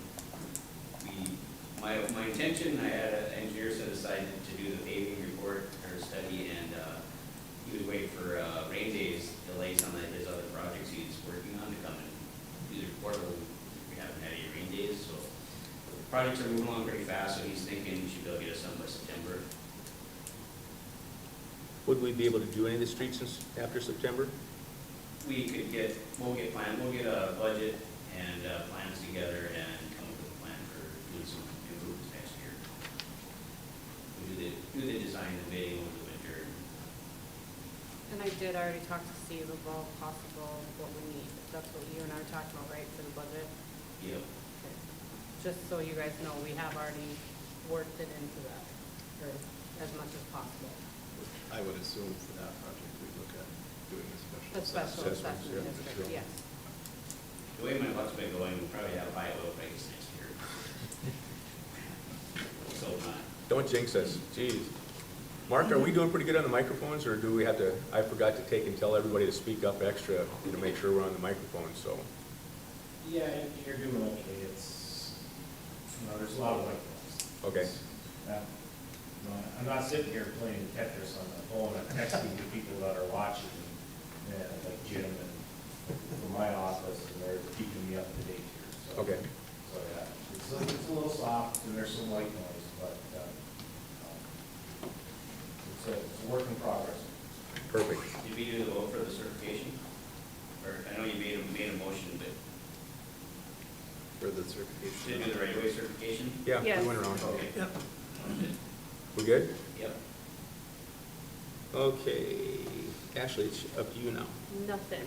my intention, I had an engineer set aside to do the paving report or study, and he was waiting for rain days, delays on his other projects he's working on to come and do the report. We haven't had any rain days, so the projects are moving along pretty fast, so he's thinking we should be able to get us done by September. Would we be able to do any of the streets after September? We'll get a budget and plans together and come up with a plan for doing some improvements next year. We do the design and bidding over the winter. And I did already talk to Steve about possible what we need. That's what you and I were talking about, right, for the budget? Yep. Okay. Just so you guys know, we have already worked it into that, or as much as possible. I would assume for that project, we'd look at doing a A special Assessments, assessment yeah, district, sure. yes. The way my luck's been going, we'll probably have high oil prices next year. So not. Don't jinx us, jeez. Mark, are we doing pretty good on the microphones, or do we have to, I forgot to take and tell everybody to speak up extra to make sure we're on the microphone, so. Yeah, you're doing okay, there's a lot of white noise. Okay. I'm not sitting here playing Tetris on the phone, I'm texting to people that are watching, like Jim and from my office, and they're keeping me up to date here, so. Okay. So, yeah, it's a little soft, and there's some white noise, but, it's a work in progress. Perfect. Did we do the vote for the certification? Or, I know you made a motion, but for the did certification. you do the right-of-way certification? Yeah, Yes. we went around. Okay. Yep. We good? Yep. Okay, Ashley, it's up to you now. Nothing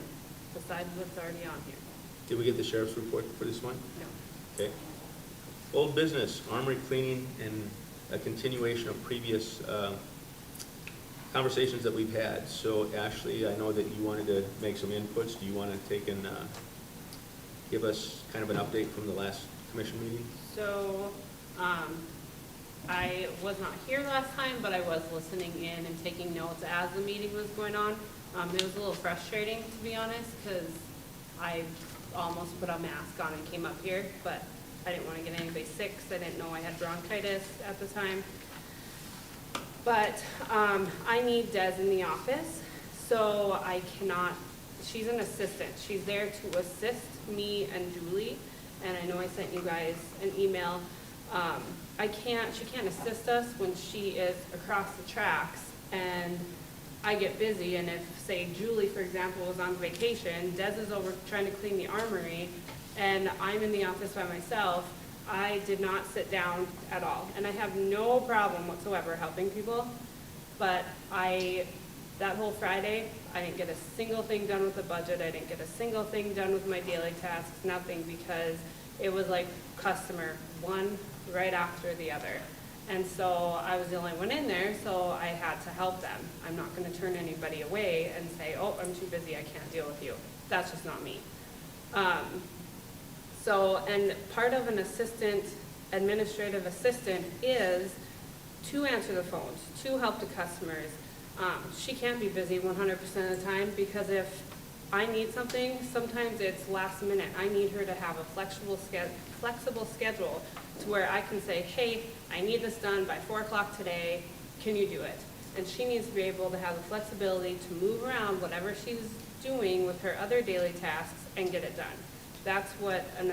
besides what's already on here. Did we get the sheriff's report for this one? No. Okay. Old business, armory cleaning, and a continuation of previous conversations that we've had. So Ashley, I know that you wanted to make some inputs. Do you want to take and give us kind of an update from the last commission meeting? So, I was not here last time, but I was listening in and taking notes as the meeting was going on. It was a little frustrating, to be honest, because I almost put a mask on and came up here, but I didn't want to get anybody sick, because I didn't know I had bronchitis at the time. But I need Des in the office, so I cannot, she's an assistant. She's there to assist me and Julie, and I know I sent you guys an email. She can't assist us when she is across the tracks, and I get busy, and if, say, Julie, for example, was on vacation, Des is over trying to clean the armory, and I'm in the office by myself, I did not sit down at all. And I have no problem whatsoever helping people, but that whole Friday, I didn't get a single thing done with the budget, I didn't get a single thing done with my daily tasks, nothing, because it was like customer, one right after the other. And so I was the only one in there, so I had to help them. I'm not gonna turn anybody away and say, oh, I'm too busy, I can't deal with you. That's just not me. So, and part of an administrative assistant is to answer the phones, to help the customers. She can't be busy 100% of the time, because if I need something, sometimes it's last minute. I need her to have a flexible schedule to where I can say, hey, I need this done by 4 o'clock today, can you do it? And she needs to be able to have the flexibility to move around whatever she's doing with her other daily tasks and get it done. That's what an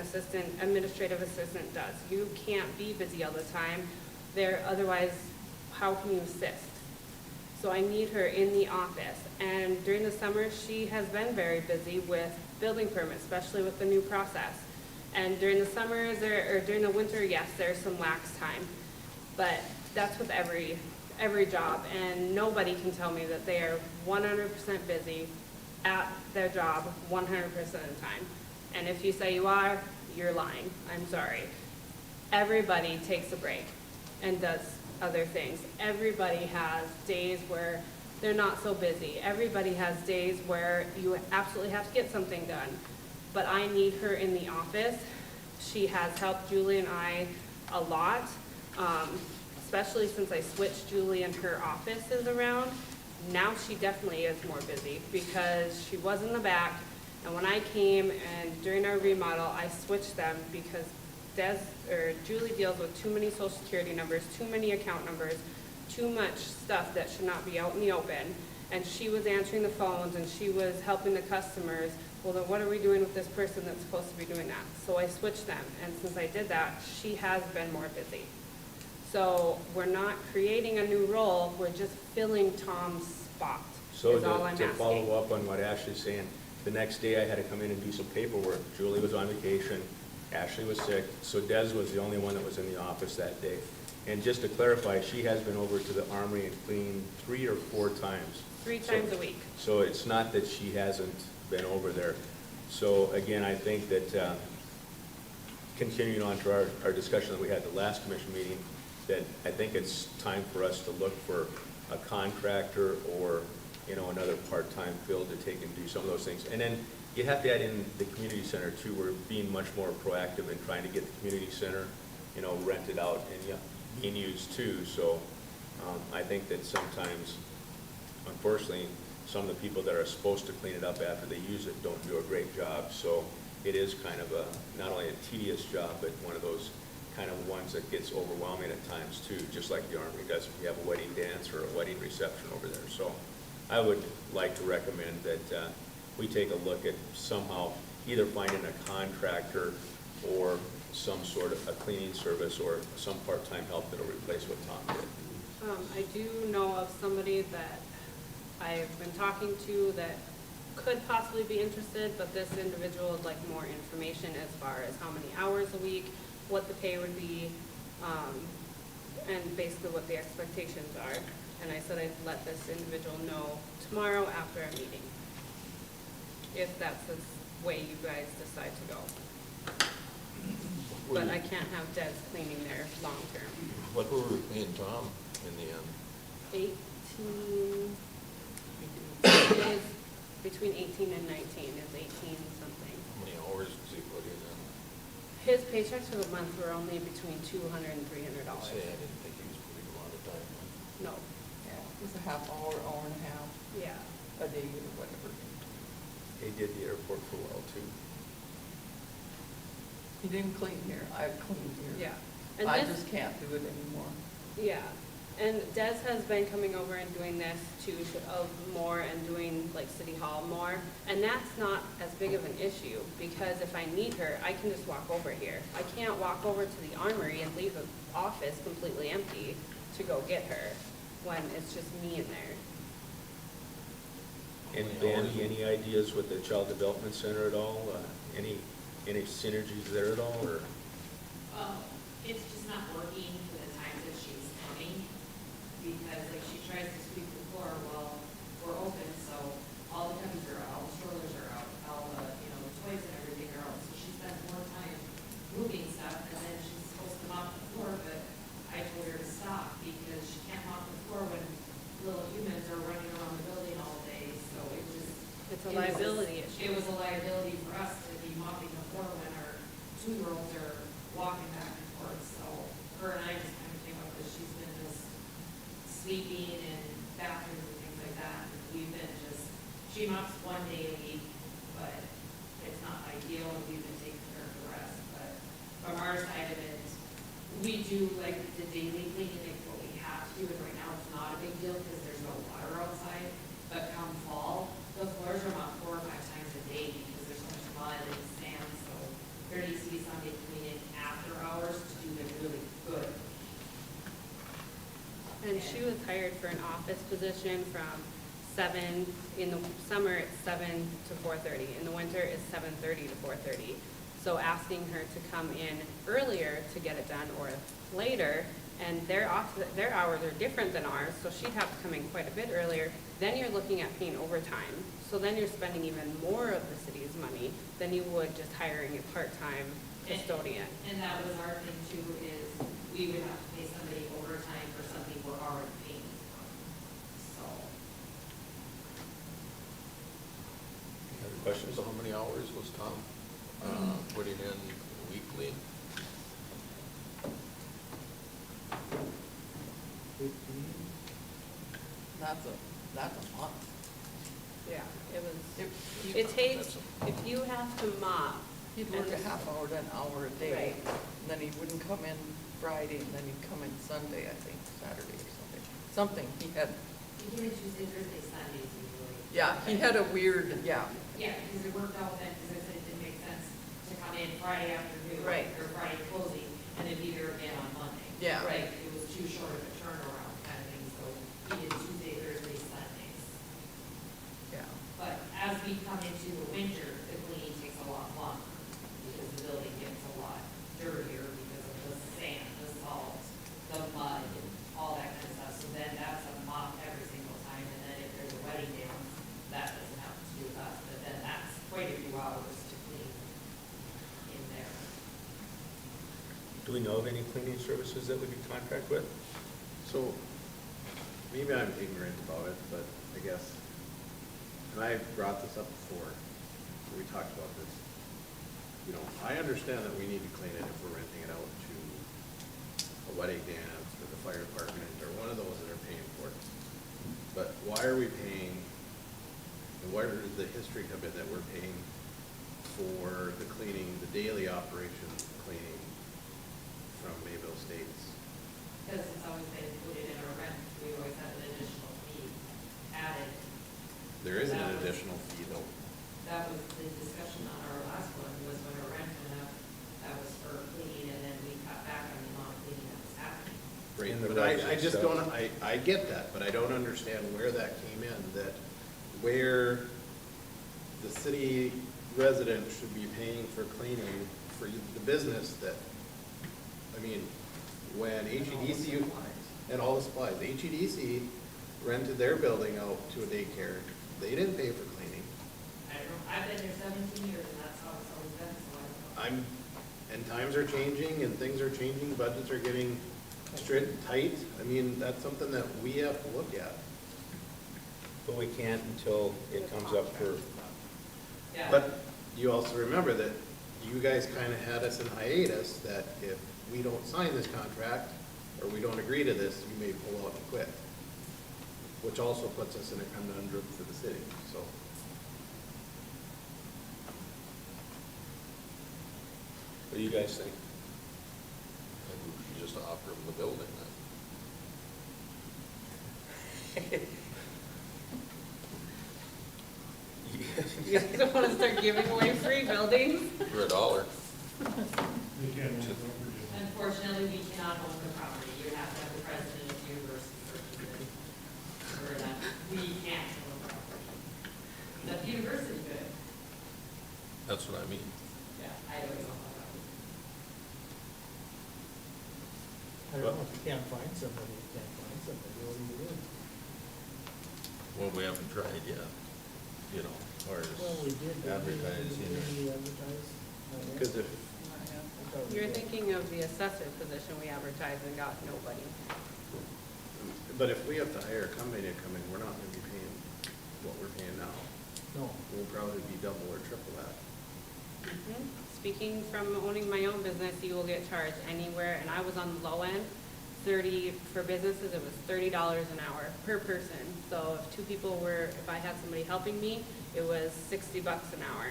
administrative assistant does. You can't be busy all the time. Otherwise, how can you assist? So I need her in the office. And during the summer, she has been very busy with building permits, especially with the new process. And during the summers or during the winter, yes, there's some lax time. But that's with every job. And nobody can tell me that they are 100% busy at their job 100% of the time. And if you say you are, you're lying. I'm sorry. Everybody takes a break and does other things. Everybody has days where they're not so busy. Everybody has days where you absolutely have to get something done. But I need her in the office. She has helped Julie and I a lot, especially since I switched Julie and her offices around. Now she definitely is more busy because she was in the back. And when I came and during our remodel, I switched them because Julie deals with too many social security numbers, too many account numbers, too much stuff that should not be out in the open. And she was answering the phones and she was helping the customers. Well, then what are we doing with this person that's supposed to be doing that? So I switched them. And since I did that, she has been more busy. So we're not creating a new role, we're just filling Tom's spot, So is all I'm to asking. follow up on what Ashley's saying, the next day I had to come in and do some paperwork. Julie was on vacation, Ashley was sick, so Des was the only one that was in the office that day. And just to clarify, she has been over to the Armory and cleaned 3 or 4 times. 3 times a week. So it's not that she hasn't been over there. So again, I think that, continuing on to our discussion that we had the last commission meeting, that I think it's time for us to look for a contractor or, another part-time field to take and do some of those things. And then you have to add in the community center too. We're being much more proactive in trying to get the community center, rented out and being used too. So I think that sometimes, unfortunately, some of the people that are supposed to clean it up after they use it don't do a great job. So it is kind of not only a tedious job, but one of those kind of ones that gets overwhelming at times too, just like the Armory does if you have a wedding dance or a wedding reception over there. So I would like to recommend that we take a look at somehow either finding a contractor or some sort of a cleaning service or some part-time help that'll replace what Tom did. I do know of somebody that I've been talking to that could possibly be interested, but this individual would like more information as far as how many hours a week, what the pay would be, and basically what the expectations are. And I said I'd let this individual know tomorrow after our meeting, if that's the way you guys decide to go. But I can't have Des cleaning there long-term. What were we paying Tom in the end? 18, it is between 18 and 19, is 18 something. How many hours does he put in then? His paychecks for the month were only between $200 and $300. Say, I didn't think he was putting a lot of time in. No, Yeah, it was a half hour, hour and a half yeah. a day or whatever. They did the airport for a while too. He didn't clean here, I've cleaned here. Yeah. And I this- just can't do it anymore. Yeah, and Des has been coming over and doing this too, more and doing like City Hall more. And that's not as big of an issue because if I need her, I can just walk over here. I can't walk over to the Armory and leave the office completely empty to go get her when it's just me in there. And Ben, any ideas with the Child Development Center at all? Any synergies there at all, or? It's just not working for the times that she's coming, because like she tries to sweep the floor, well, we're open, so all the cubbies are out, all the strollers are out, all the, the toys and everything are out, so she spends more time moving stuff, and then she's supposed to mop the floor, but I told her to stop, because she can't mop the floor when little humans are running around the building all day, so it just. It's a liability issue. It was a liability for us to be mopping 2-year-olds are walking back and forth, so her and I just kind of came up with, she's been just sweeping and bathrooms and things like that. And we've been just, she mops 1 day a week, but it's not ideal, and we've been taking care of the rest. But from our side of it, we do like the daily cleaning, like what we have to do, and right now it's not a big deal because there's no water outside. But come fall, the floors are mopped 4 or 5 times a day because there's so much mud and sand, so there needs to be somebody cleaning after hours to do them really good. And she was hired for an office position from 7, in the summer it's 7 to 4:30, in the winter it's 7:30 to 4:30. So asking her to come in earlier to get it done or later, and their hours are different than ours, so she'd have to come in quite a bit earlier, then you're looking at paying overtime. So then you're spending even more of the city's money than you would just hiring a part-time custodian. And that was our thing too, is we would have to pay somebody overtime for something we're already paying for. So, Any other questions? So how many hours was Tom putting in weekly? 15? That's a month. Yeah, it was, If it takes, if you have to mop. He'd work a half hour to an hour a day, Right. and then he wouldn't come in Friday, and then he'd come in Sunday, I think, Saturday or something. Something, he had, we came in Tuesday, Thursday, Sundays usually. yeah, he had a weird, yeah. Yeah, because it worked out then, because I said it didn't make sense to come in Friday afternoon. Right. Or Friday closing, and then be there again on Monday. Yeah. Right, it was too short of a turnaround kind of thing, so he did Tuesday, Thursday, Sundays. Yeah. But as we come into the winter, the cleaning takes a lot longer, because the building gets a lot dirtier because of the sand, the salt, the mud, and all that kind of stuff. So then that's a mop every single time, and then if there's a wedding dance, that doesn't have to do with us, but then that's quite a few hours to clean in there. Do we know of any cleaning services that we could contract with? So, maybe I'm ignorant about it, but I guess, and I brought this up before, we talked about this. You know, I understand that we need to clean it if we're renting it out to a wedding dance or the fire department or one of those that are paying for it. But why are we paying, and where does the history come in that we're paying for the cleaning, the daily operations cleaning from Mayville Estates? Because it's always been included in our rent, we always have an additional fee added. There is an additional fee though. That was the discussion on our last one, was when our rent went up, that was for cleaning, and then we cut back on the amount of cleaning that was happening. Right, In the but I budget, just so- don't, I get that, but I don't understand where that came in, that where the city resident should be paying for cleaning for the business that, I mean, when HEDC, and all the supplies, HEDC rented their building out to a daycare, they didn't pay for cleaning. I don't know, I've been there 17 years, and that's how it's always been, so I don't know. And times are changing, and things are changing, budgets are getting strict, tight, I mean, that's something that we have to look at. But we can't until it comes up for, Yeah. But you also remember that you guys kind of had us in hiatus, that if we don't sign this contract, or we don't agree to this, you may pull out and quit. Which also puts us in a conundrum for the city, so. what do you guys think? Maybe we should just offer them the building then. You guys don't want to start giving away free buildings? For $1. They can't own the property. Unfortunately, we cannot own the property, you have to have the president of the university purchase it. We're not, we can't own the property. The university could, That's what I mean. yeah, I don't know how that would. I don't know, if you can't find somebody, you can't find somebody, what do you do? Well, we haven't tried yet, you know, or Well, we did. advertising. Did we advertise? Because if, I thought we You're did. thinking of the assessor position we advertised and got nobody. but if we have to hire a company to come in, we're not gonna be paying what we're paying now. No. We'll probably be double or triple that. Mhm. speaking from owning my own business, you will get charged anywhere, and I was on the low end. For businesses, it was $30 an hour per person. So if two people were, if I had somebody helping me, it was $60 an hour.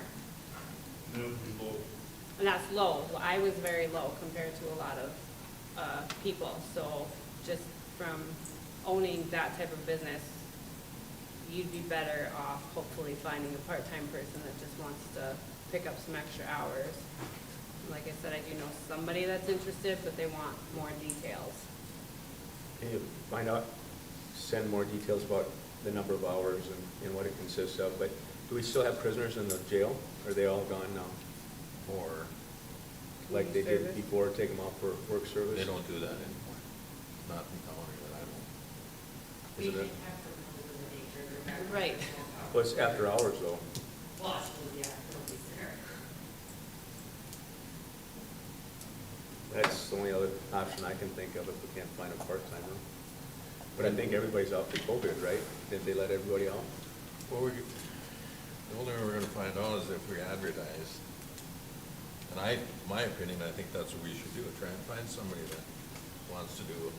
And that's low. Well, I was very low compared to a lot of people. So just from owning that type of business, you'd be better off hopefully finding a part-time person that just wants to pick up some extra hours. Like I said, I do know somebody that's interested, but they want more details. Can you find out, send more details about the number of hours and what it consists of? But do we still have prisoners in the jail? Are they all gone now? Or like they did Service? before, take them out for work service? They don't do that anymore, not in county that I know. Is it a- Right. Well, it's after hours though. Well, I suppose, yeah, nobody's there. That's the only other option I can think of if we can't find a part-timer. But I think everybody's out for COVID, right? Did they let everybody out? Well, the only way we're gonna find out is if we advertise. And my opinion, I think that's what we should do, try and find somebody that wants to do,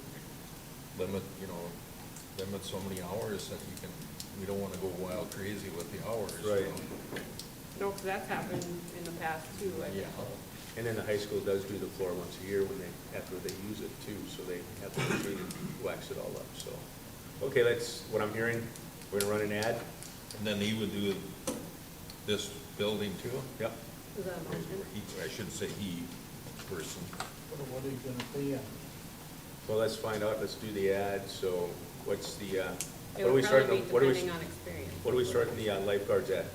limit so many hours that you can, we don't wanna go wild crazy with the hours. you Right. know. No, 'cause that's happened in the past too, I think. Yeah. And then the high school does do the floor once a year when after they use it too, so they have to clean and wax it all up, so. Okay, that's what I'm hearing. We're gonna run an ad. And then he would do this building too? Yep. Is that a motion? I should say he, person. What are you gonna pay him? Well, let's find out. Let's do the ad. So what's the, It what are we would starting, probably be what are we, depending on experience. what are we starting the lifeguards at?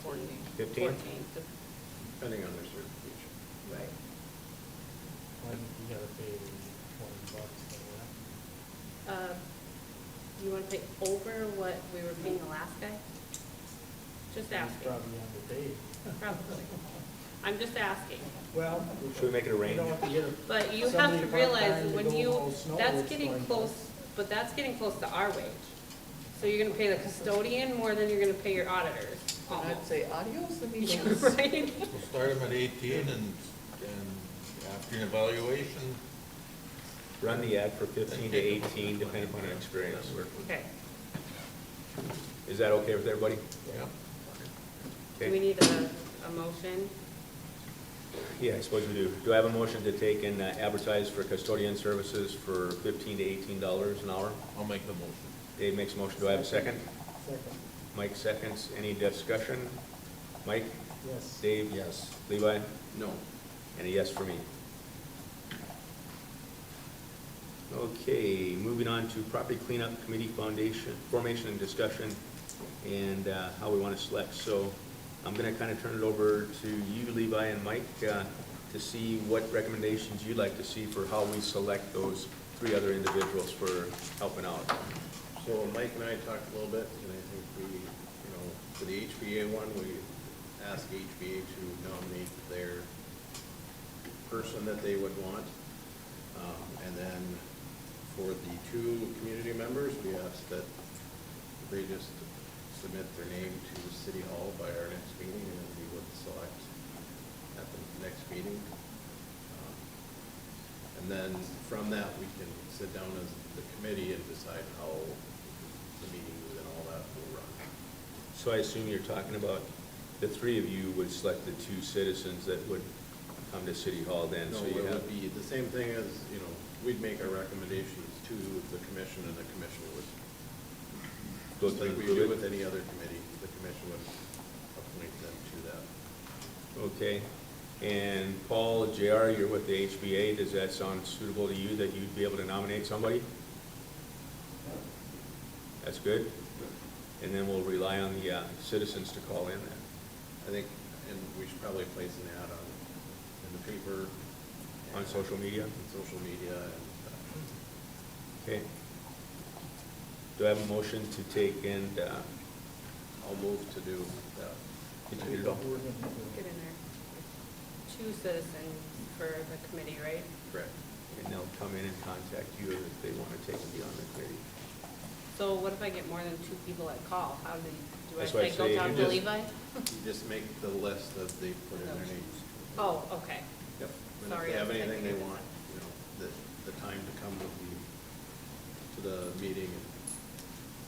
14. 15? 14. Depending on their certification. Right. Well, you gotta pay $20 for that. You wanna pay over what we were paying the last guy? Just He's asking, probably underpaid. probably. I'm just asking. Well. Should we make it a range? You don't have to get a- But you have somebody to realize part-time to when go you, mow snow, that's it's getting like- close, but that's getting close to our wage. So you're gonna pay the custodian more than you're gonna pay your auditors, And I'd almost. say adios amigos. Right? We'll start him at 18 and after an evaluation, Run the ad for 15 to 18, depending upon experience. Okay. Is that okay with everybody? yeah. Do we Okay. need a motion? Yeah, I suppose we do. Do I have a motion to take and advertise for custodian services for $15 to $18 an hour? I'll make the motion. Dave makes a motion. Do I have a second? Second, Mike seconds. Any discussion? Mike? yes. Dave? Yes. Levi? No. And a yes for me. Okay, moving on to property cleanup committee formation and discussion, and how we want to select. So I'm going to kind of turn it over to you, Levi and Mike, to see what recommendations you'd like to see for how we select those three other individuals for helping out. So Mike and I talked a little bit, and I think we, for the HBA one, we asked HBA to nominate their person that they would want. And then for the two community members, we asked that they just submit their name to City Hall by our next meeting, and then we would select at the next meeting. And then from that, we can sit down as the committee and decide how the meetings and all that will run. So I assume you're talking about the three of you would select the two citizens that would come to City Hall then, No, so it you have. would be the same thing as, we'd make our recommendations to the commission, and the commission would, Go just through like we and do approve it? with any other committee, the commission would appoint them to that. Okay, and Paul, JR, you're with the HBA, does that sound suitable to you, that you'd be able to nominate somebody? That's good? And then we'll rely on the citizens to call in then. I think, and we should probably place an ad in the paper. On social media? On social media, and, Okay. Do I have a motion to take and, I'll move to do that. did you get it all? We're gonna do it. Get in there. Two citizens for the committee, right? Correct. And they'll come in and contact you if they want to take and be on the committee. So what if I get more than two people that call? How do Do I That's why I say go say talk you to just- Levi? You just make the list that they put in their names. Oh, okay. Yep. And if Sorry, they I have was anything they thinking want, you know, the time to come to the meeting and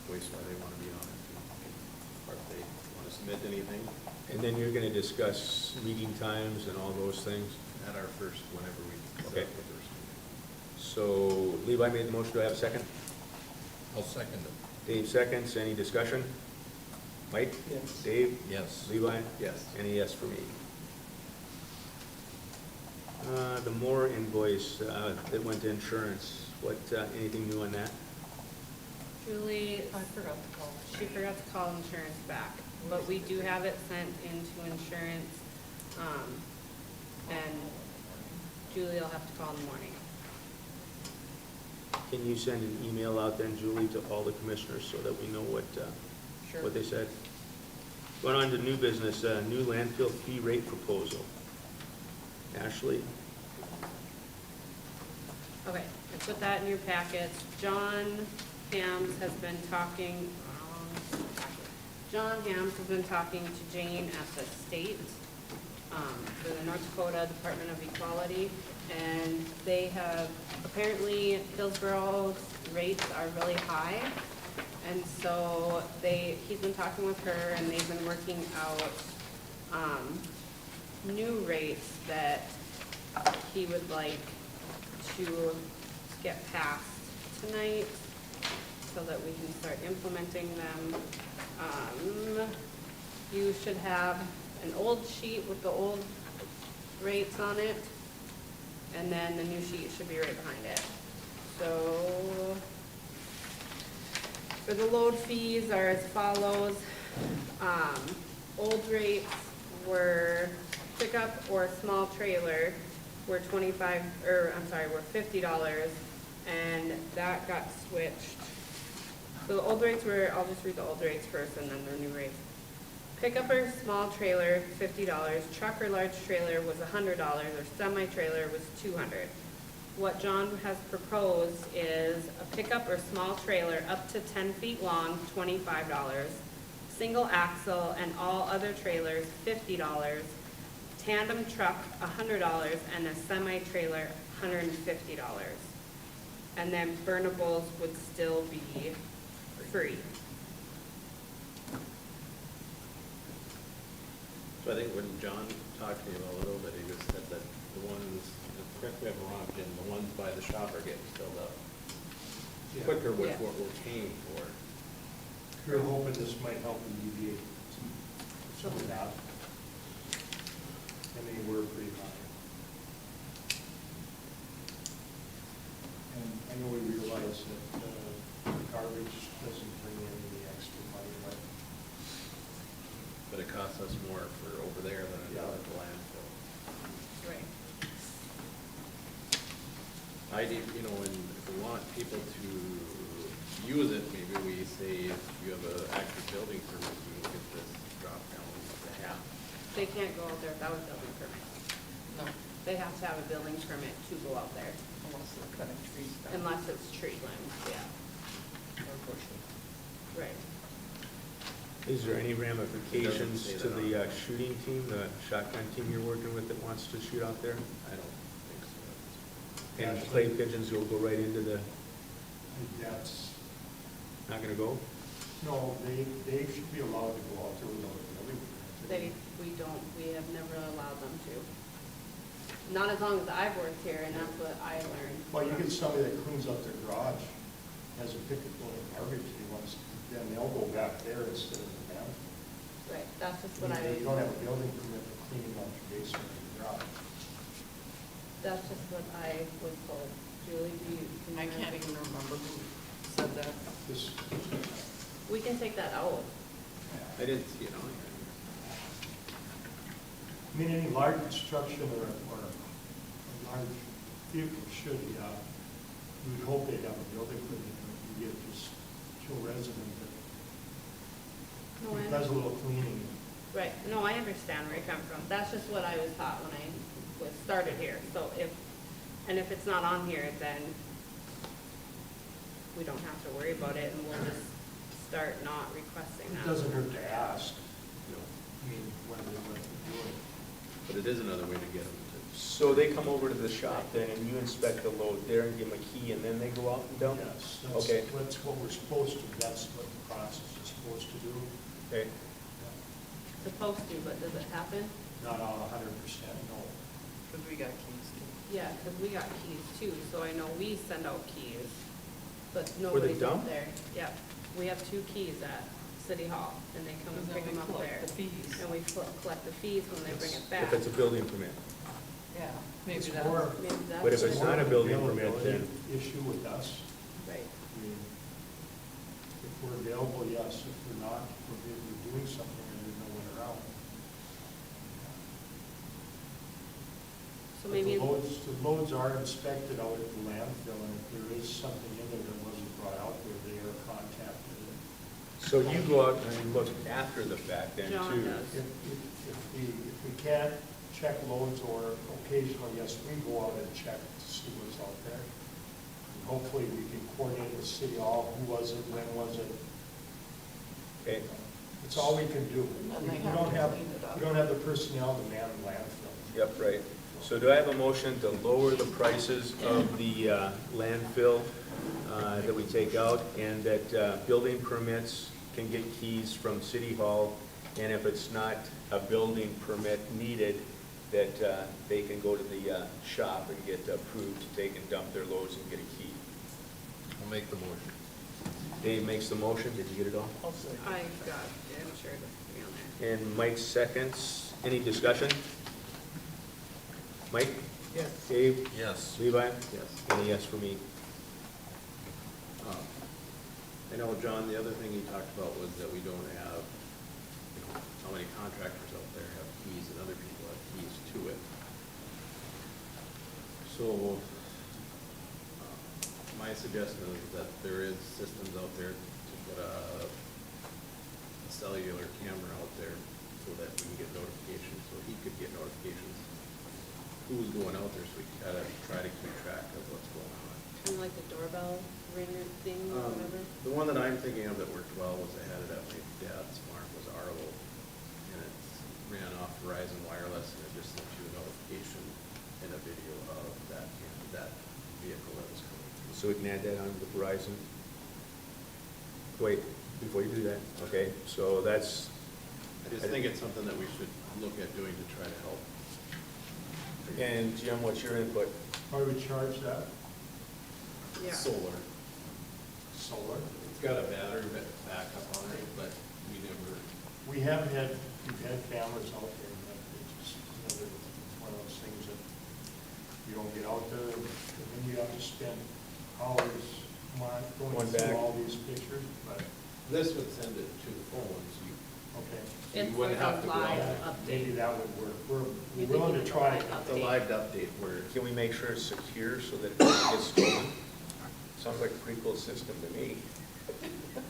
voice why they want to be on it. Or if they want to submit anything And then you're gonna discuss meeting times and all those things? at our first, whenever we set Okay. up the first meeting. So Levi made the motion, do I have a second? I'll second it. Dave seconds, any discussion? Mike? Yes. Dave? Yes. Levi? Yes. Any yes for me? The Moore invoice that went to insurance, what, anything new on that? Julie, I forgot to call. she forgot to call insurance back, but we do have it sent into insurance. And Julie will have to call in the morning. Can you send an email out then, Julie, to all the commissioners so that we know what Sure. they said? Going on to new business, new landfill fee rate proposal. Ashley? Okay, I put that in your packets. John Hams has been talking, John Hams has been talking to Jane at the state, for the North Dakota Department of Equality, and they have, apparently Hillsboro's rates are really high, and so he's been talking with her, and they've been working out, new rates that he would like to get passed tonight so that we can start implementing them. You should have an old sheet with the old rates on it, and then the new sheet should be right behind it. So, for the load fees are as follows. Old rates were pickup or small trailer were were $50, and that got switched. So the old rates were, I'll just read the old rates first and then the new rates. Pickup or small trailer, $50, truck or large trailer was $100, or semi-trailer was $200. What John has proposed is a pickup or small trailer up to 10 feet long, $25. Single axle and all other trailers, $50. Tandem truck, $100, and a semi-trailer, $150. And then burnables would still be free. So I think when John talked to me about it a little bit, he just said that the ones, correct me if I'm wrong, Jim, the ones by the shop are getting filled up quicker with Yeah. what we're paying for. We're hoping this might help alleviate some of that. And they were pretty high. And I know we realize that garbage doesn't bring in any extra money, But it costs us more for over there than it does at the landfill. Right. You know, and if we want people to use it, maybe we say if you have an active building permit, you can get this drop down to half. They can't go out there without a building permit. No, They have to have a building permit to go out there, unless they're cutting trees down. unless it's tree limbs, yeah. Or bushing. Right. Is there any ramifications say to that the on- shooting team, the shotgun team you're working with that wants to shoot out there? I don't think so. And Actually- clay pigeons will go right into the, that's, not gonna go? no, they should be allowed to go out there without a building permit. We have never allowed them to. Not as long as I've worked here, and that's what I learned. Well, you get somebody that cleans up their garage, has a pickup full of garbage, he wants, then they'll go back there instead of the man. Right, that's just what You don't have a building permit for cleaning out your basement or your garage. that's just what I was told. Julie, do you? can I you- can't even remember who said that. This, We can take that out. I didn't, you know. I mean, any large construction or a large vehicle should, we would hope they'd have a building permit, but you get just to a resident No, I that does a little cleaning. Right, no, I understand where you come from. That's just what I was taught when I was started here. So if it's not on here, then we don't have to worry about it, and we'll just start not requesting It that. doesn't hurt to ask, You know, I mean, when they're going to do it. but it is another way to get them So they come over to the shop then, and you inspect the load there and give them a key, and then they go out and dump? Yes, Okay. that's what we're supposed to, that's what the process is supposed to do. Okay, Supposed to, but does it happen? Not all 100%, no. Because we got keys too. Yeah, because we got keys too, so I know we send out keys, but For the nobody's dump? out there. Yep, we have 2 keys at City Hall, and they come and Because bring then them we up there. collect the fees. And we collect the fees when they bring it back. if it's a building permit. Yeah, maybe It's that's. more- Maybe that's But if it's what- not a building permit, availability then- Issue with us, Right. I mean, if we're available, yes, if we're not, we're doing something and there's no one around. So But maybe, the loads are inspected out at the landfill, and if there is something in there that wasn't brought out there, they are contacted. So you go out and look after the fact then John too? does. If we can't check loads, or occasionally, yes, we go out and check to see what's out there. And hopefully, we can coordinate with City Hall, who was it, when was it? Okay, It's all we can do. And We they we have don't to have, clean it up. we don't have the personnel to man the landfill. yep, right. So do I have a motion to lower the prices of the landfill that we take out, and that building permits can get keys from City Hall, and if it's not a building permit needed, that they can go to the shop and get approved to take and dump their loads and get a key? I'll make the motion. Dave makes the motion, did you get it all? I'll say. I got, yeah, I'm sure to be on there. And Mike seconds. Any discussion? Mike? Yes. Dave? Yes. Levi? Yes. And a yes for me. I know, John, the other thing he talked about was that we don't have, how many contractors out there have keys and other people have keys to it. So, my suggestion is that there is systems out there to put a cellular camera out there so that we can get notifications, so he could get notifications who's going out there, so we can try to keep track of what's going on. Kind of like the doorbell ringer thing or whatever. The one that I'm thinking of that worked well was I had it at my dad's farm, was Arlo, and it ran off Verizon Wireless, and it just sent you a notification and a video of that vehicle that was coming. So we can add that on the Verizon. Wait, before you do that, okay, so that's, I just think it's something that we should look at doing to try to help. and Jim, what's your input? How do we charge that? Yeah. Solar. Solar? It's got a battery backup on it, but we never, We've had cameras out there, but it's just, it's one of those things that you don't get out there, and then you have to spend hours going Going through back. all these pictures, but, this would send it to the phones, okay. you It's wouldn't like have a to go out. live Maybe update. that would work. You We're willing think to it's a try. live The live update where, Can we make sure it's secure so that it doesn't get stolen? Sounds like a pretty cool system to me.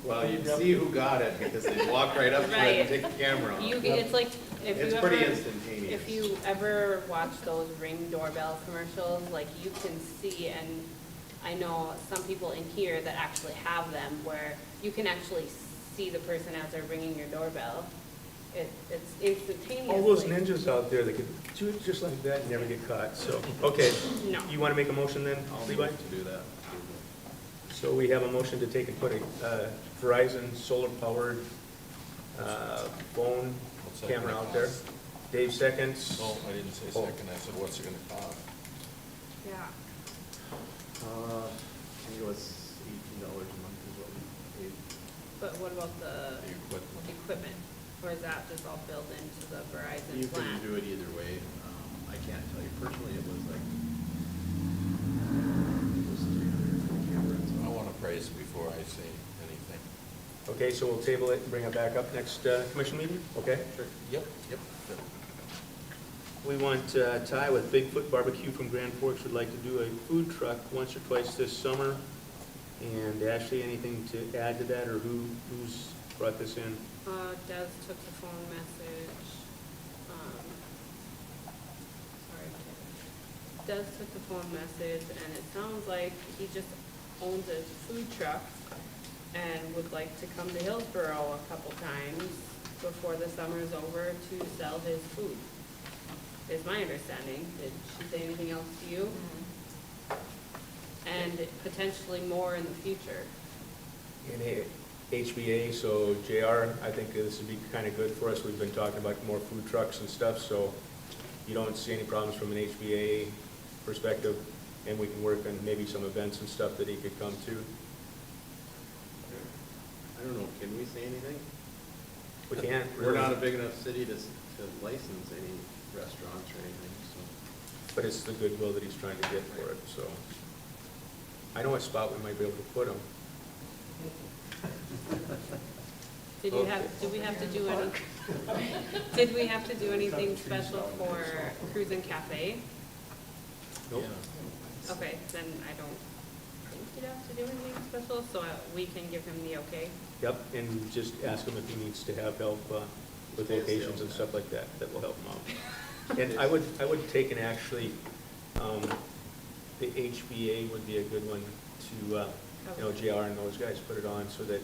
well, you'd see who got it, because they'd walk right up to it and Right. take the camera off. It's like, if you It's ever. pretty instantaneous. If you ever watch those Ring doorbell commercials, like you can see, and I know some people in here that actually have them, where you can actually see the person as they're ringing your doorbell. It's instantaneous. All those ninjas out there that could do it just like that and never get caught, so, okay. No. You want to make a motion then, I'll Levi? move to do that. So we have a motion to take and put a Verizon solar-powered phone I'll second camera it. out there. Dave seconds. No, I didn't say Oh. second, I said, what's it gonna cost? Yeah. I think it was $18 a month is what we paid. But what about the The equipment. equipment? Or is that just all built into the Verizon You plan? can do it either way. I can't tell you personally, it was like, it was 300 for the camera. I want a price before I say anything. Okay, so we'll table it and bring it back up next commission meeting, okay? Sure. Yep, yep. We want Ty with Bigfoot Barbecue from Grand Forks would like to do a food truck once or twice this summer. And Ashley, anything to add to that, or who's brought this in? Des took the phone message. Sorry. Des took the phone message, and it sounds like he just owns a food truck, and would like to come to Hillsboro a couple times before the summer is over to sell his food, is my understanding. Did she say anything else to you? And potentially more in the future. In HBA, so JR, I think this would be kind of good for us. We've been talking about more food trucks and stuff, so you don't see any problems from an HBA perspective, and we can work on maybe some events and stuff that he could come to. I don't know, can we say anything? We can't We're really, not a big enough city to license any restaurants or anything, so. but it's the goodwill that he's trying to get for it, so. I know a spot we might be able to put him. Did we have to do any, did we have to do anything special for Cruise and Cafe? Nope. Okay, then I don't think you'd have to do anything special, so we can give him the okay. Yep, and just ask him if he needs to have help with locations and stuff like that, that will help him out. And I would take and actually, the HBA would be a good one to, JR and those guys put it on so that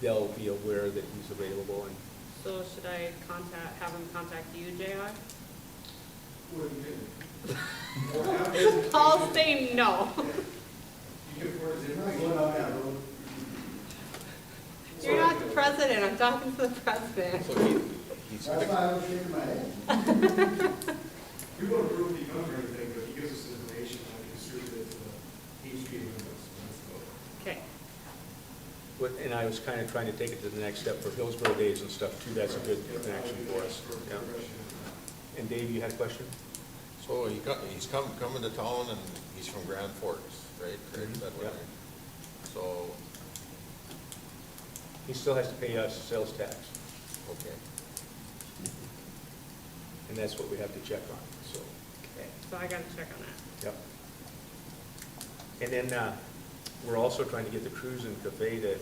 they'll be aware that he's available. And So should I have him contact you, JR? Paul's saying no. You're not the president, I'm talking to the president. So he's That's gonna, why I was shaking my head. We won't approve the owner or anything, but he gives us information, I can distribute it to the HB members. Okay, and I was kind of trying to take it to the next step for Hillsboro Days and stuff too. That's a good connection for us. Yeah. And Dave, you had a question? so he's coming to town and he's from Grand Forks, right? Right, that way. Yeah. So, He still has to pay us sales tax, okay. and that's what we have to check on, so. okay, so I gotta check on that. Yep. And then, we're also trying to get the Cruise and Cafe to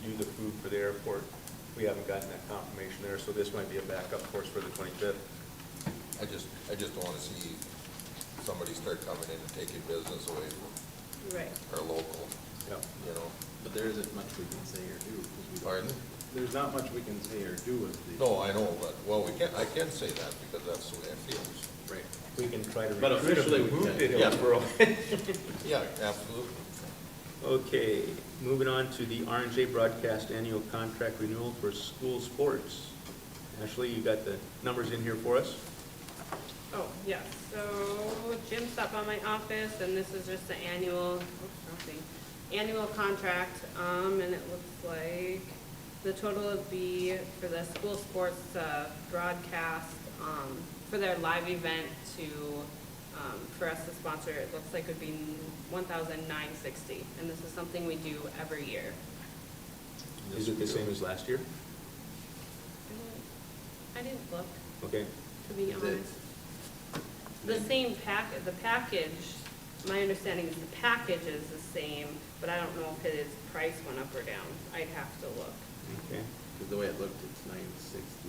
do the food for the airport. We haven't gotten that confirmation there, so this might be a backup course for the 25th. I just don't wanna see somebody start coming in and taking business away from Right. our local, Yep. you know. But there isn't much we can say or do. 'Cause we don't- Pardon? There's not much we can say or do with the. No, I know, but, well, I can say that because that's the way I feel. Right. We can try to But recruit them officially to we move can. to Yeah. Hillsboro. Yeah, absolutely. Okay, moving on to the R&J Broadcast Annual Contract Renewal for School Sports. Ashley, you got the numbers in here for us? Oh, yes, so Jim stopped by my office, and this is just the annual contract, and it looks like the total would be for the school sports, broadcast, for their live event for us to sponsor, it looks like it would be $1,960, and this is something we do every year. Is it the same as last year? I didn't look, Okay, to be Is it- honest. The same the package, my understanding is the package is the same, but I don't know if its price went up or down. I'd have to look. okay. Because the way it looked, it's 1960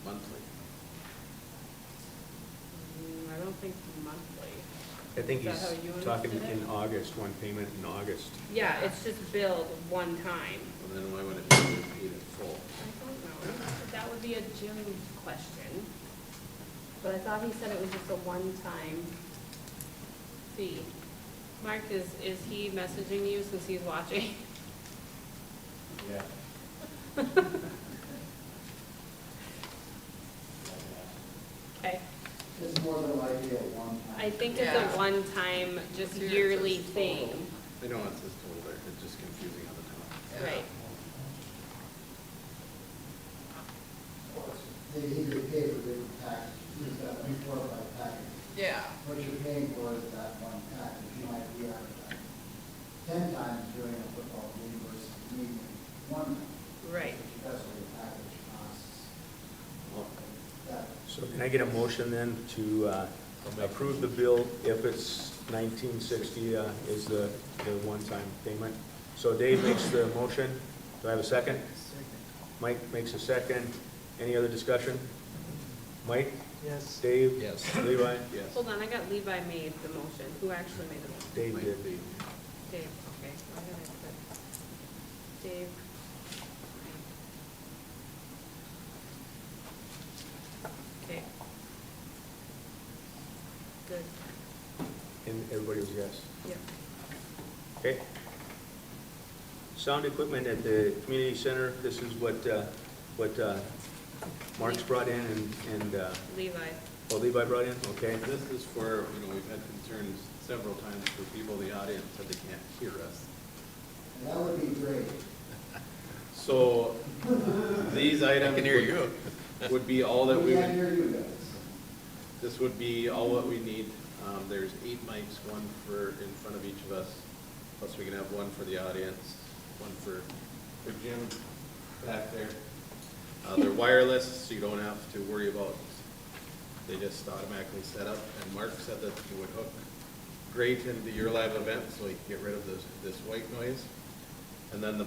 monthly. I don't think monthly. I think Is that he's how you talking understood it? in August, one payment in August. Yeah, it's just billed one time. Well, then why wouldn't it be paid in full? I don't know. That would be a Jim question. But I thought he said it was just a one-time fee. Mark, is he messaging you since he's watching? Yeah. Okay. It's more than likely a one-time. I think it's Yeah. a one-time, just Here it yearly says total. thing. I know it says total there, it's just confusing on the top. Right. They pay for different packages, you've got 4 or 5 packages. Yeah, What you're paying for is that one package, you might be advertising 10 times during a football game versus maybe one time. Right. But that's what your package costs. That, So can I get a motion then to approve the bill if it's 1960 is the one-time payment? So Dave makes the motion. Do I have a second? Mike makes a second. Any other discussion? Mike? Yes. Dave? Yes. Levi? Yes. Hold on, I got Levi made the motion. Who actually made the motion? Dave Might did. be. Dave, okay, why did I put Dave? Okay. Good, And everybody was yes. yep. Okay. Sound equipment at the community center, this is what Mark's brought in and, Levi, oh, Levi brought in, okay? This is for, we've had concerns several times for people in the audience that they can't hear us. That would be great. So these I items can hear you. would be all that we can't would, hear you guys. this would be all what we need. There's 8 mics, one for in front of each of us, plus we can have one for the audience, one for Jim back there. They're wireless, so you don't have to worry about, they just automatically set up. And Mark said that you would hook great into your live event, so you can get rid of this white noise. And then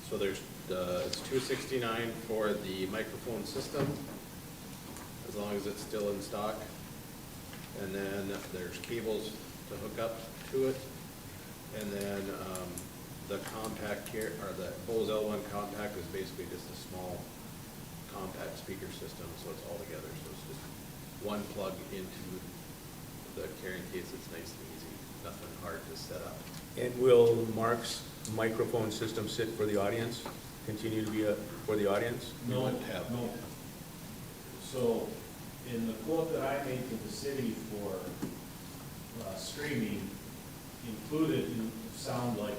so there's, it's $269 for the microphone system, as long as it's still in stock. And then there's cables to hook up to it. And then the compact here, or the Bose L1 compact is basically just a small compact speaker system, so it's all together. So it's just one plug into the carrying case. It's nice and easy, nothing hard to set up. And will Mark's microphone system sit for the audience, continue to be for the audience? No, wouldn't have. no. So, in the quote that I made to the city for streaming, included in sound like,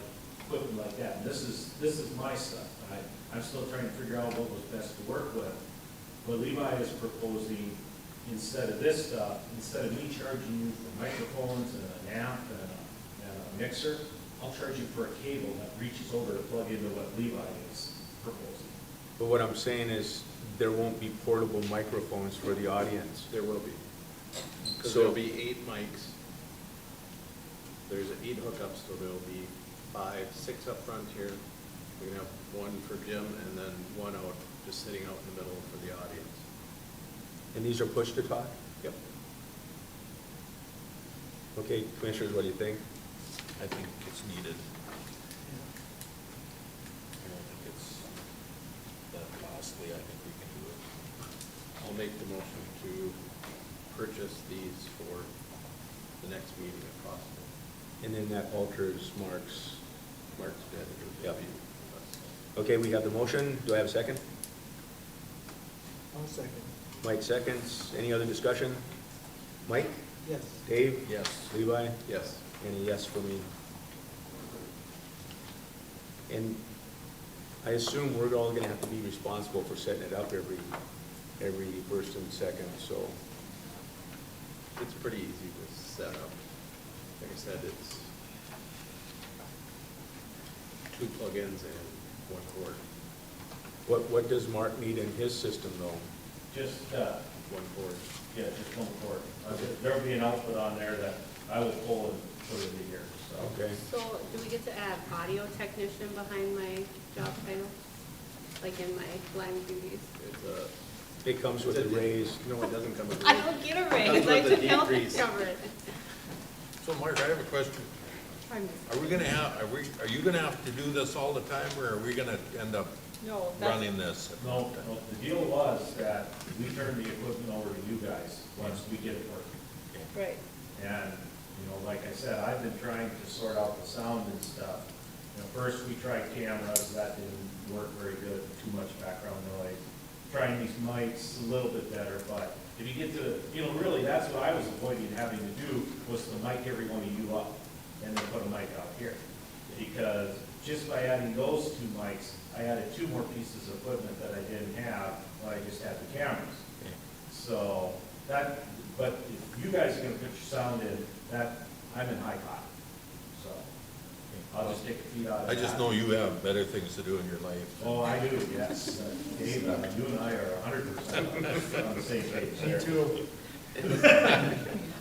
equipment like that. And this is my stuff. I'm still trying to figure out what was best to work with. But Levi is proposing, instead of this stuff, instead of me charging you for microphones and an amp and a mixer, I'll charge you for a cable that reaches over to plug into what Levi is proposing. But what I'm saying is, there won't be portable microphones for the audience. There will be. Because So- there'll be 8 mics. There's 8 hookups, so there'll be 5, 6 up front here. We can have one for Jim and then one out, just sitting out in the middle for the audience. And these are push to talk? Yep. Okay, commissioners, what do you think? I think it's needed. I don't think it's that costly, I think we can do it. I'll make the motion to purchase these for the next meeting if possible. And then that alters Mark's. Mark's bid. Yep. Okay, we have the motion. Do I have a second? I'll second. Mike seconds. Any other discussion? Mike? Yes. Dave? Yes. Levi? Yes. And a yes for me. And I assume we're all gonna have to be responsible for setting it up every first and second, so. It's pretty easy to set up. Like I said, it's 2 plugins and 1 cord. What does Mark need in his system though? Just, 1 cord. yeah, just one cord. There'll be an output on there that I will pull and put it in here, so. Okay. So do we get to add audio technician behind my job title? Like in my line duties? It's It comes with a raise. No, it doesn't come with. I don't get a raise, Comes I with a took health decrease. insurance. So Mark, I have a question. Are we gonna have, are you gonna have to do this all the time, or are we gonna end up No, that's, running this? No, the deal was that we turn the equipment over to you guys once we get it working. right. And, like I said, I've been trying to sort out the sound and stuff. First we tried cameras, that didn't work very good, too much background noise. Trying these mics, a little bit better, but if you get to, really, that's what I was avoiding having to do, was to mic every one of you up, and then put a mic out here. Because just by adding those 2 mics, I added 2 more pieces of equipment that I didn't have when I just had the cameras. So, but if you guys are gonna put your sound in, I'm in high cotton, so I'll just take the feet out of I that. just know you have better things to do in your life. Oh, I do, yes. Dave, you and I are 100% on the same page there. Me too.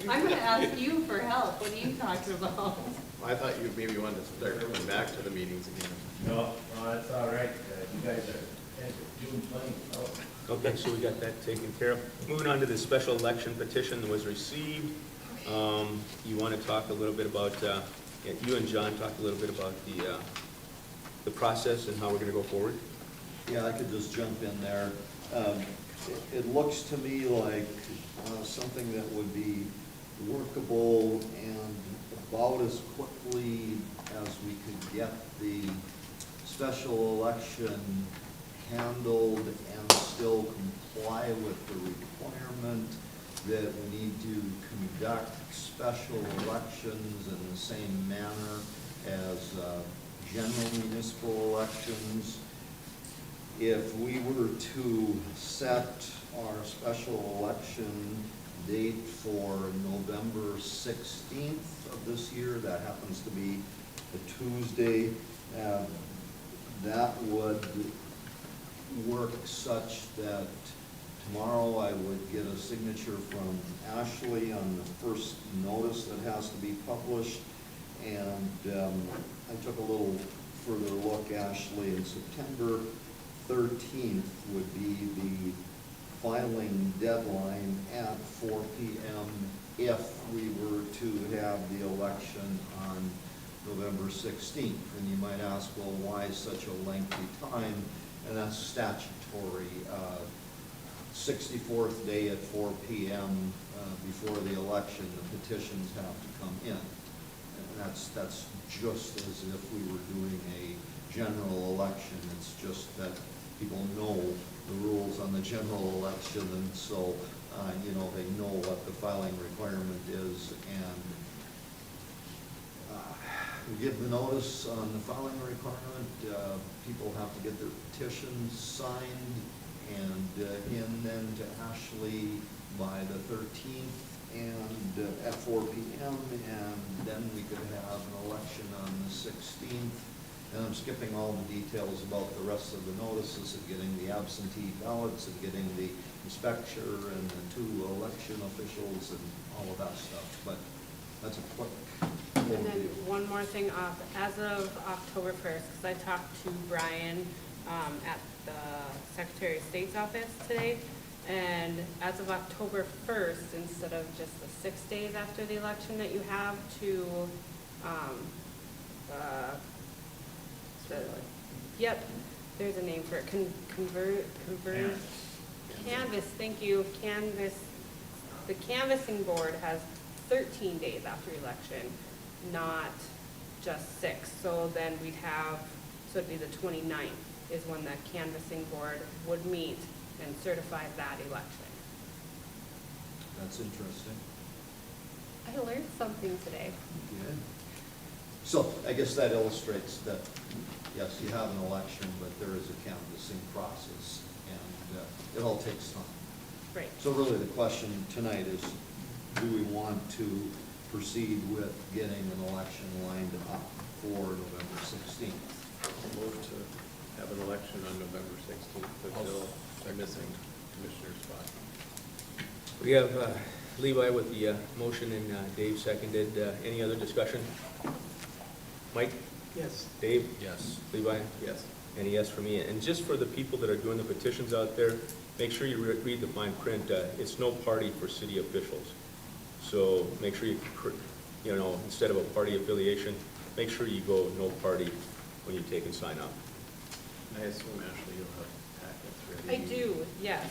I'm gonna ask you for help, what are you talking about? I thought you maybe wanted to start coming back to the meetings again. No, that's all right. You guys are doing plenty. Oh. Okay, so we got that taken care of. Moving on to the special election petition that was received. You want to talk a little bit about you and John talked a little bit about the process and how we're gonna go forward. Yeah, I could just jump in there. It looks to me like something that would be workable and about as quickly as we could get the special election handled and still comply with the requirement that we need to conduct special elections in the same manner as general municipal elections. If we were to set our special election date for November 16th of this year, that happens to be a Tuesday, that would work such that tomorrow I would get a signature from Ashley on the first notice that has to be published. And I took a little further look, Ashley, in September 13th would be the filing deadline at 4 p.m. if we were to have the election on November 16th. And you might ask, well, why such a lengthy time? And that's statutory. 64th day at 4 p.m. Before the election, the petitions have to come in. And that's just as if we were doing a general election. It's just that people know the rules on the general election, and so, they know what the filing requirement is, and we give the notice on the filing requirement. People have to get their petitions signed and in then to Ashley by the 13th and at 4 p.m. and then we could have an election on the 16th. And I'm skipping all the details about the rest of the notices and getting the absentee ballots and getting the inspector and the 2 election officials and all of that stuff. But that's a quick And then overview. one more thing, as of October 1st, because I talked to Brian at the Secretary of State's office today, and as of October 1st, instead of just the 6 days after the election that you have to, yep, there's a name for it, canvas, thank you, the canvassing board has 13 days after election, not just 6. So then we'd have, so it'd be the 29th is when the canvassing board would meet and certify that election. That's interesting. I learned something today. Good. So I guess that illustrates that, yes, you have an election, but there is a canvassing process, and it all takes time. Right. So really the question tonight is, do we want to proceed with getting an election lined up for November 16th? I'll move to have an election on November 16th to fill the missing commissioner spot. We have Levi with the motion and Dave seconded. Any other discussion? Mike? Yes. Dave? Yes. Levi? Yes. And a yes for me. And just for the people that are doing the petitions out there, make sure you read the fine print. It's no party for city officials. So make sure you, instead of a party affiliation, make sure you go no party when you take and sign up. I assume, Ashley, you'll have packets I ready. do, yes.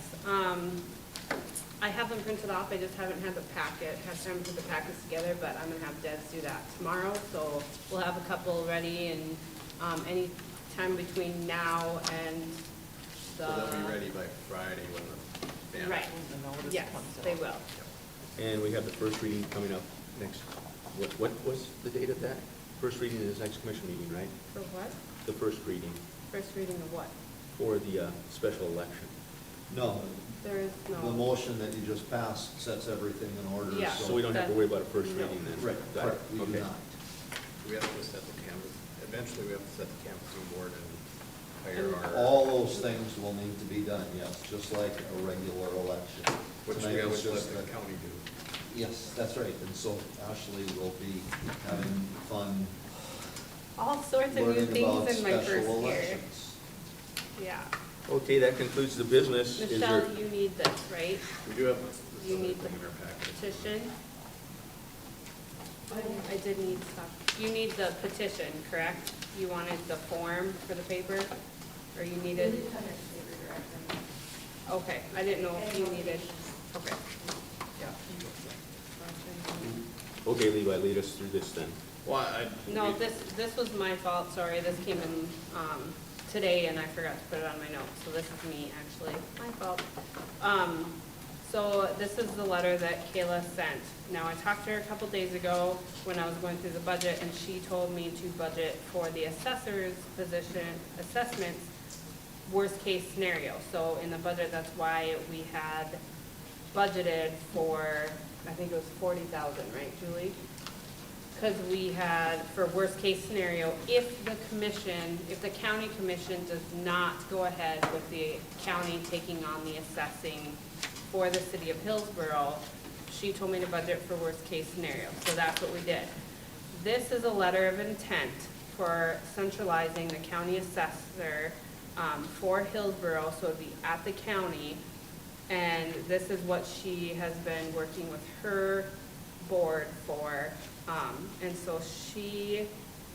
I have them printed off, I just haven't had the packet, have time to put the packets together, but I'm gonna have Des do that tomorrow, so we'll have a couple ready, and any time between now and the. So they'll be ready by Friday when the band. Right, When the notice yes, comes out. they will. And we have the first reading coming up next, what was the date of that? First reading is next commission meeting, right? For what? The first reading First reading of what? for the special election. No, There is the no, motion that you just passed sets everything in order. Yeah. So we don't have to worry about a first No. reading then? Right, Got it. correct, we do Okay. not. We have to set the canvas, eventually we have to set the canvassing board and hire And our, All those things will need to be done, yes, just like a regular election. which Tonight we was always let just the that- county do. Yes, that's right, and so Ashley will be having fun all sorts of new learning about things in my first special year. elections. Yeah. Okay, that concludes the business. Is there- Michelle, you need this, right? We do have this You other need the thing in our packet. petition. I did need stuff. You need the petition, correct? You wanted the form for the paper, or you needed? Okay, I didn't know if you needed, okay. Okay, Levi, lead us through this then. Well, No, this was my fault, sorry, this came in, today and I forgot to put it on my notes, so this is me, actually, my fault. So this is the letter that Kayla sent. Now, I talked to her a couple days ago when I was going through the budget, and she told me to budget for the assessor's position, assessments, worst case scenario. So in the budget, that's why we had budgeted for, I think it was 40,000, right, Julie? Because we had, for worst case scenario, if the county commission does not go ahead with the county taking on the assessing for the city of Hillsboro, she told me to budget for worst case scenario, so that's what we did. This is a letter of intent for centralizing the county assessor for Hillsboro, so it'd be at the county. And this is what she has been working with her board for. And so she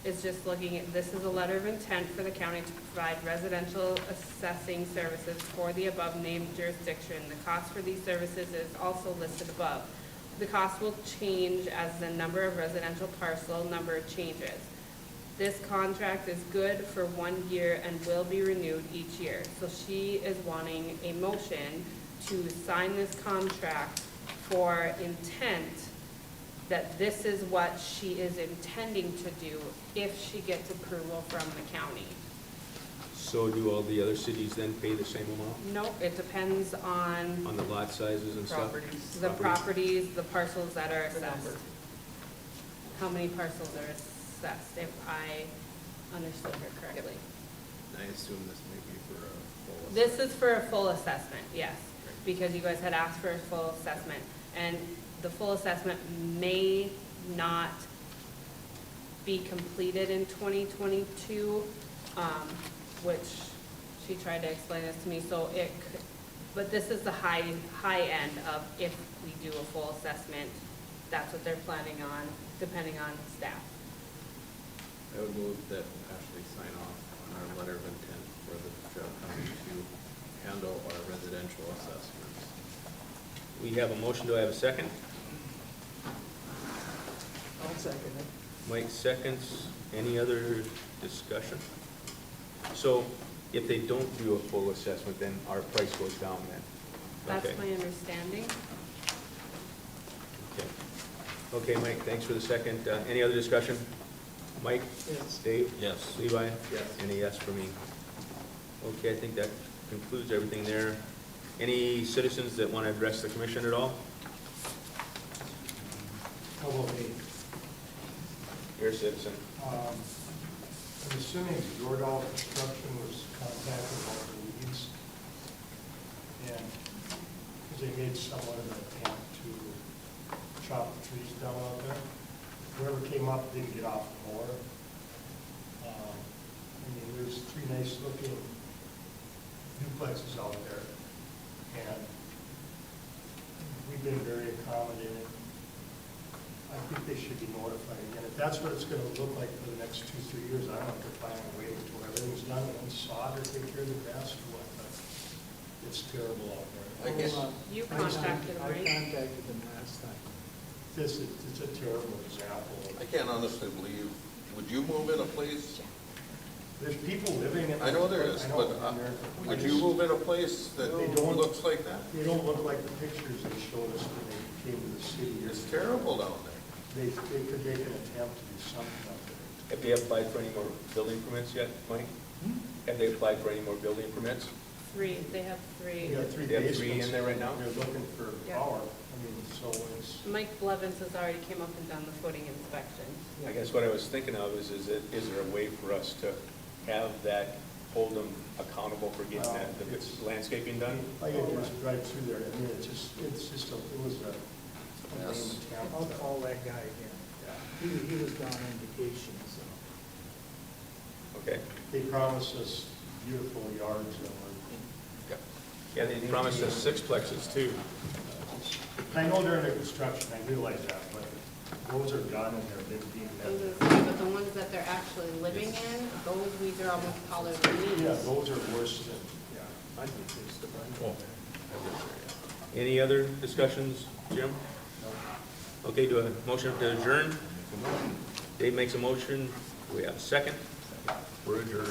is just looking at, this is a letter of intent for the county to provide residential assessing services for the above named jurisdiction. The cost for these services is also listed above. The cost will change as the number of residential parcel number changes. This contract is good for 1 year and will be renewed each year. So she is wanting a motion to sign this contract for intent that this is what she is intending to do if she gets approval from the county. So do all the other cities then pay the same amount Nope, it depends on on the lot sizes and stuff? Properties. the properties, the parcels that are The number. assessed. How many parcels are assessed, if I understood her correctly. I assume this may be for a full. This is for a full assessment, yes, because you guys had asked for a full assessment. And the full assessment may not be completed in 2022, which she tried to explain this to me, so it could, but this is the high end of if we do a full assessment, that's what they're planning on, depending on staff. I would move that Ashley sign off on our letter of intent for the Trail County to handle our residential assessments. We have a motion, do I have a second? I'll second it. Mike seconds, any other discussion? So if they don't do a full assessment, then our price goes down then? That's Okay. my understanding. Okay. Okay, Mike, thanks for the second. Any other discussion? Mike? Yes. Dave? Yes. Levi? Yes. And a yes for me. Okay, I think that concludes everything there. Any citizens that want to address the commission at all? How about me? You're a citizen. I'm assuming Jordan Construction was contacted about the weeds. And, because they made somewhat of an attempt to chop the trees down out there. Whoever came up didn't get off the mower. I mean, there's 3 nice looking duplexes out there. And we've been very accommodating. I think they should be notified again. If that's what it's gonna look like for the next 2-3 years, I don't have to plan on waiting until everything's done and then sod or take care of the grass or what, but it's terrible out there. I guess- You I contacted them, I right? contacted them last time. It's a terrible example. I can't honestly believe, would you move in a place, There's people living in. I know there is, I know, but and they're- would you move in a place that They don't. looks like that? They don't look like the pictures they showed us when they came to the city. It's terrible down there. They could make an attempt to do something up there. Have they applied for any more building permits yet, Mike? Have they applied for any more building permits? 3, they have 3. We got 3 They have basements. 3 in there right now? They're looking for Yeah. power. I mean, so it's, Mike Blevins has already came up and done the footing inspection. I guess what I was thinking of is there a way for us to have that, hold them accountable for getting that, the landscaping done? I could just drive through there. I mean, it was a lame Yes. attempt. I'll call that guy again. He was gone on vacation, so. Okay. They promised us beautiful yards and Yeah, they promised us 6 plexes too. I know they're under construction, I realize that, but Those are done and they're being Those met. are, but the ones that they're actually living in, those weeds are almost taller than these. Yeah, those are worse than, yeah. Oh, Any other discussions, Jim? Okay, do a motion to adjourn? Dave makes a motion. Do we have a second? we're adjourned.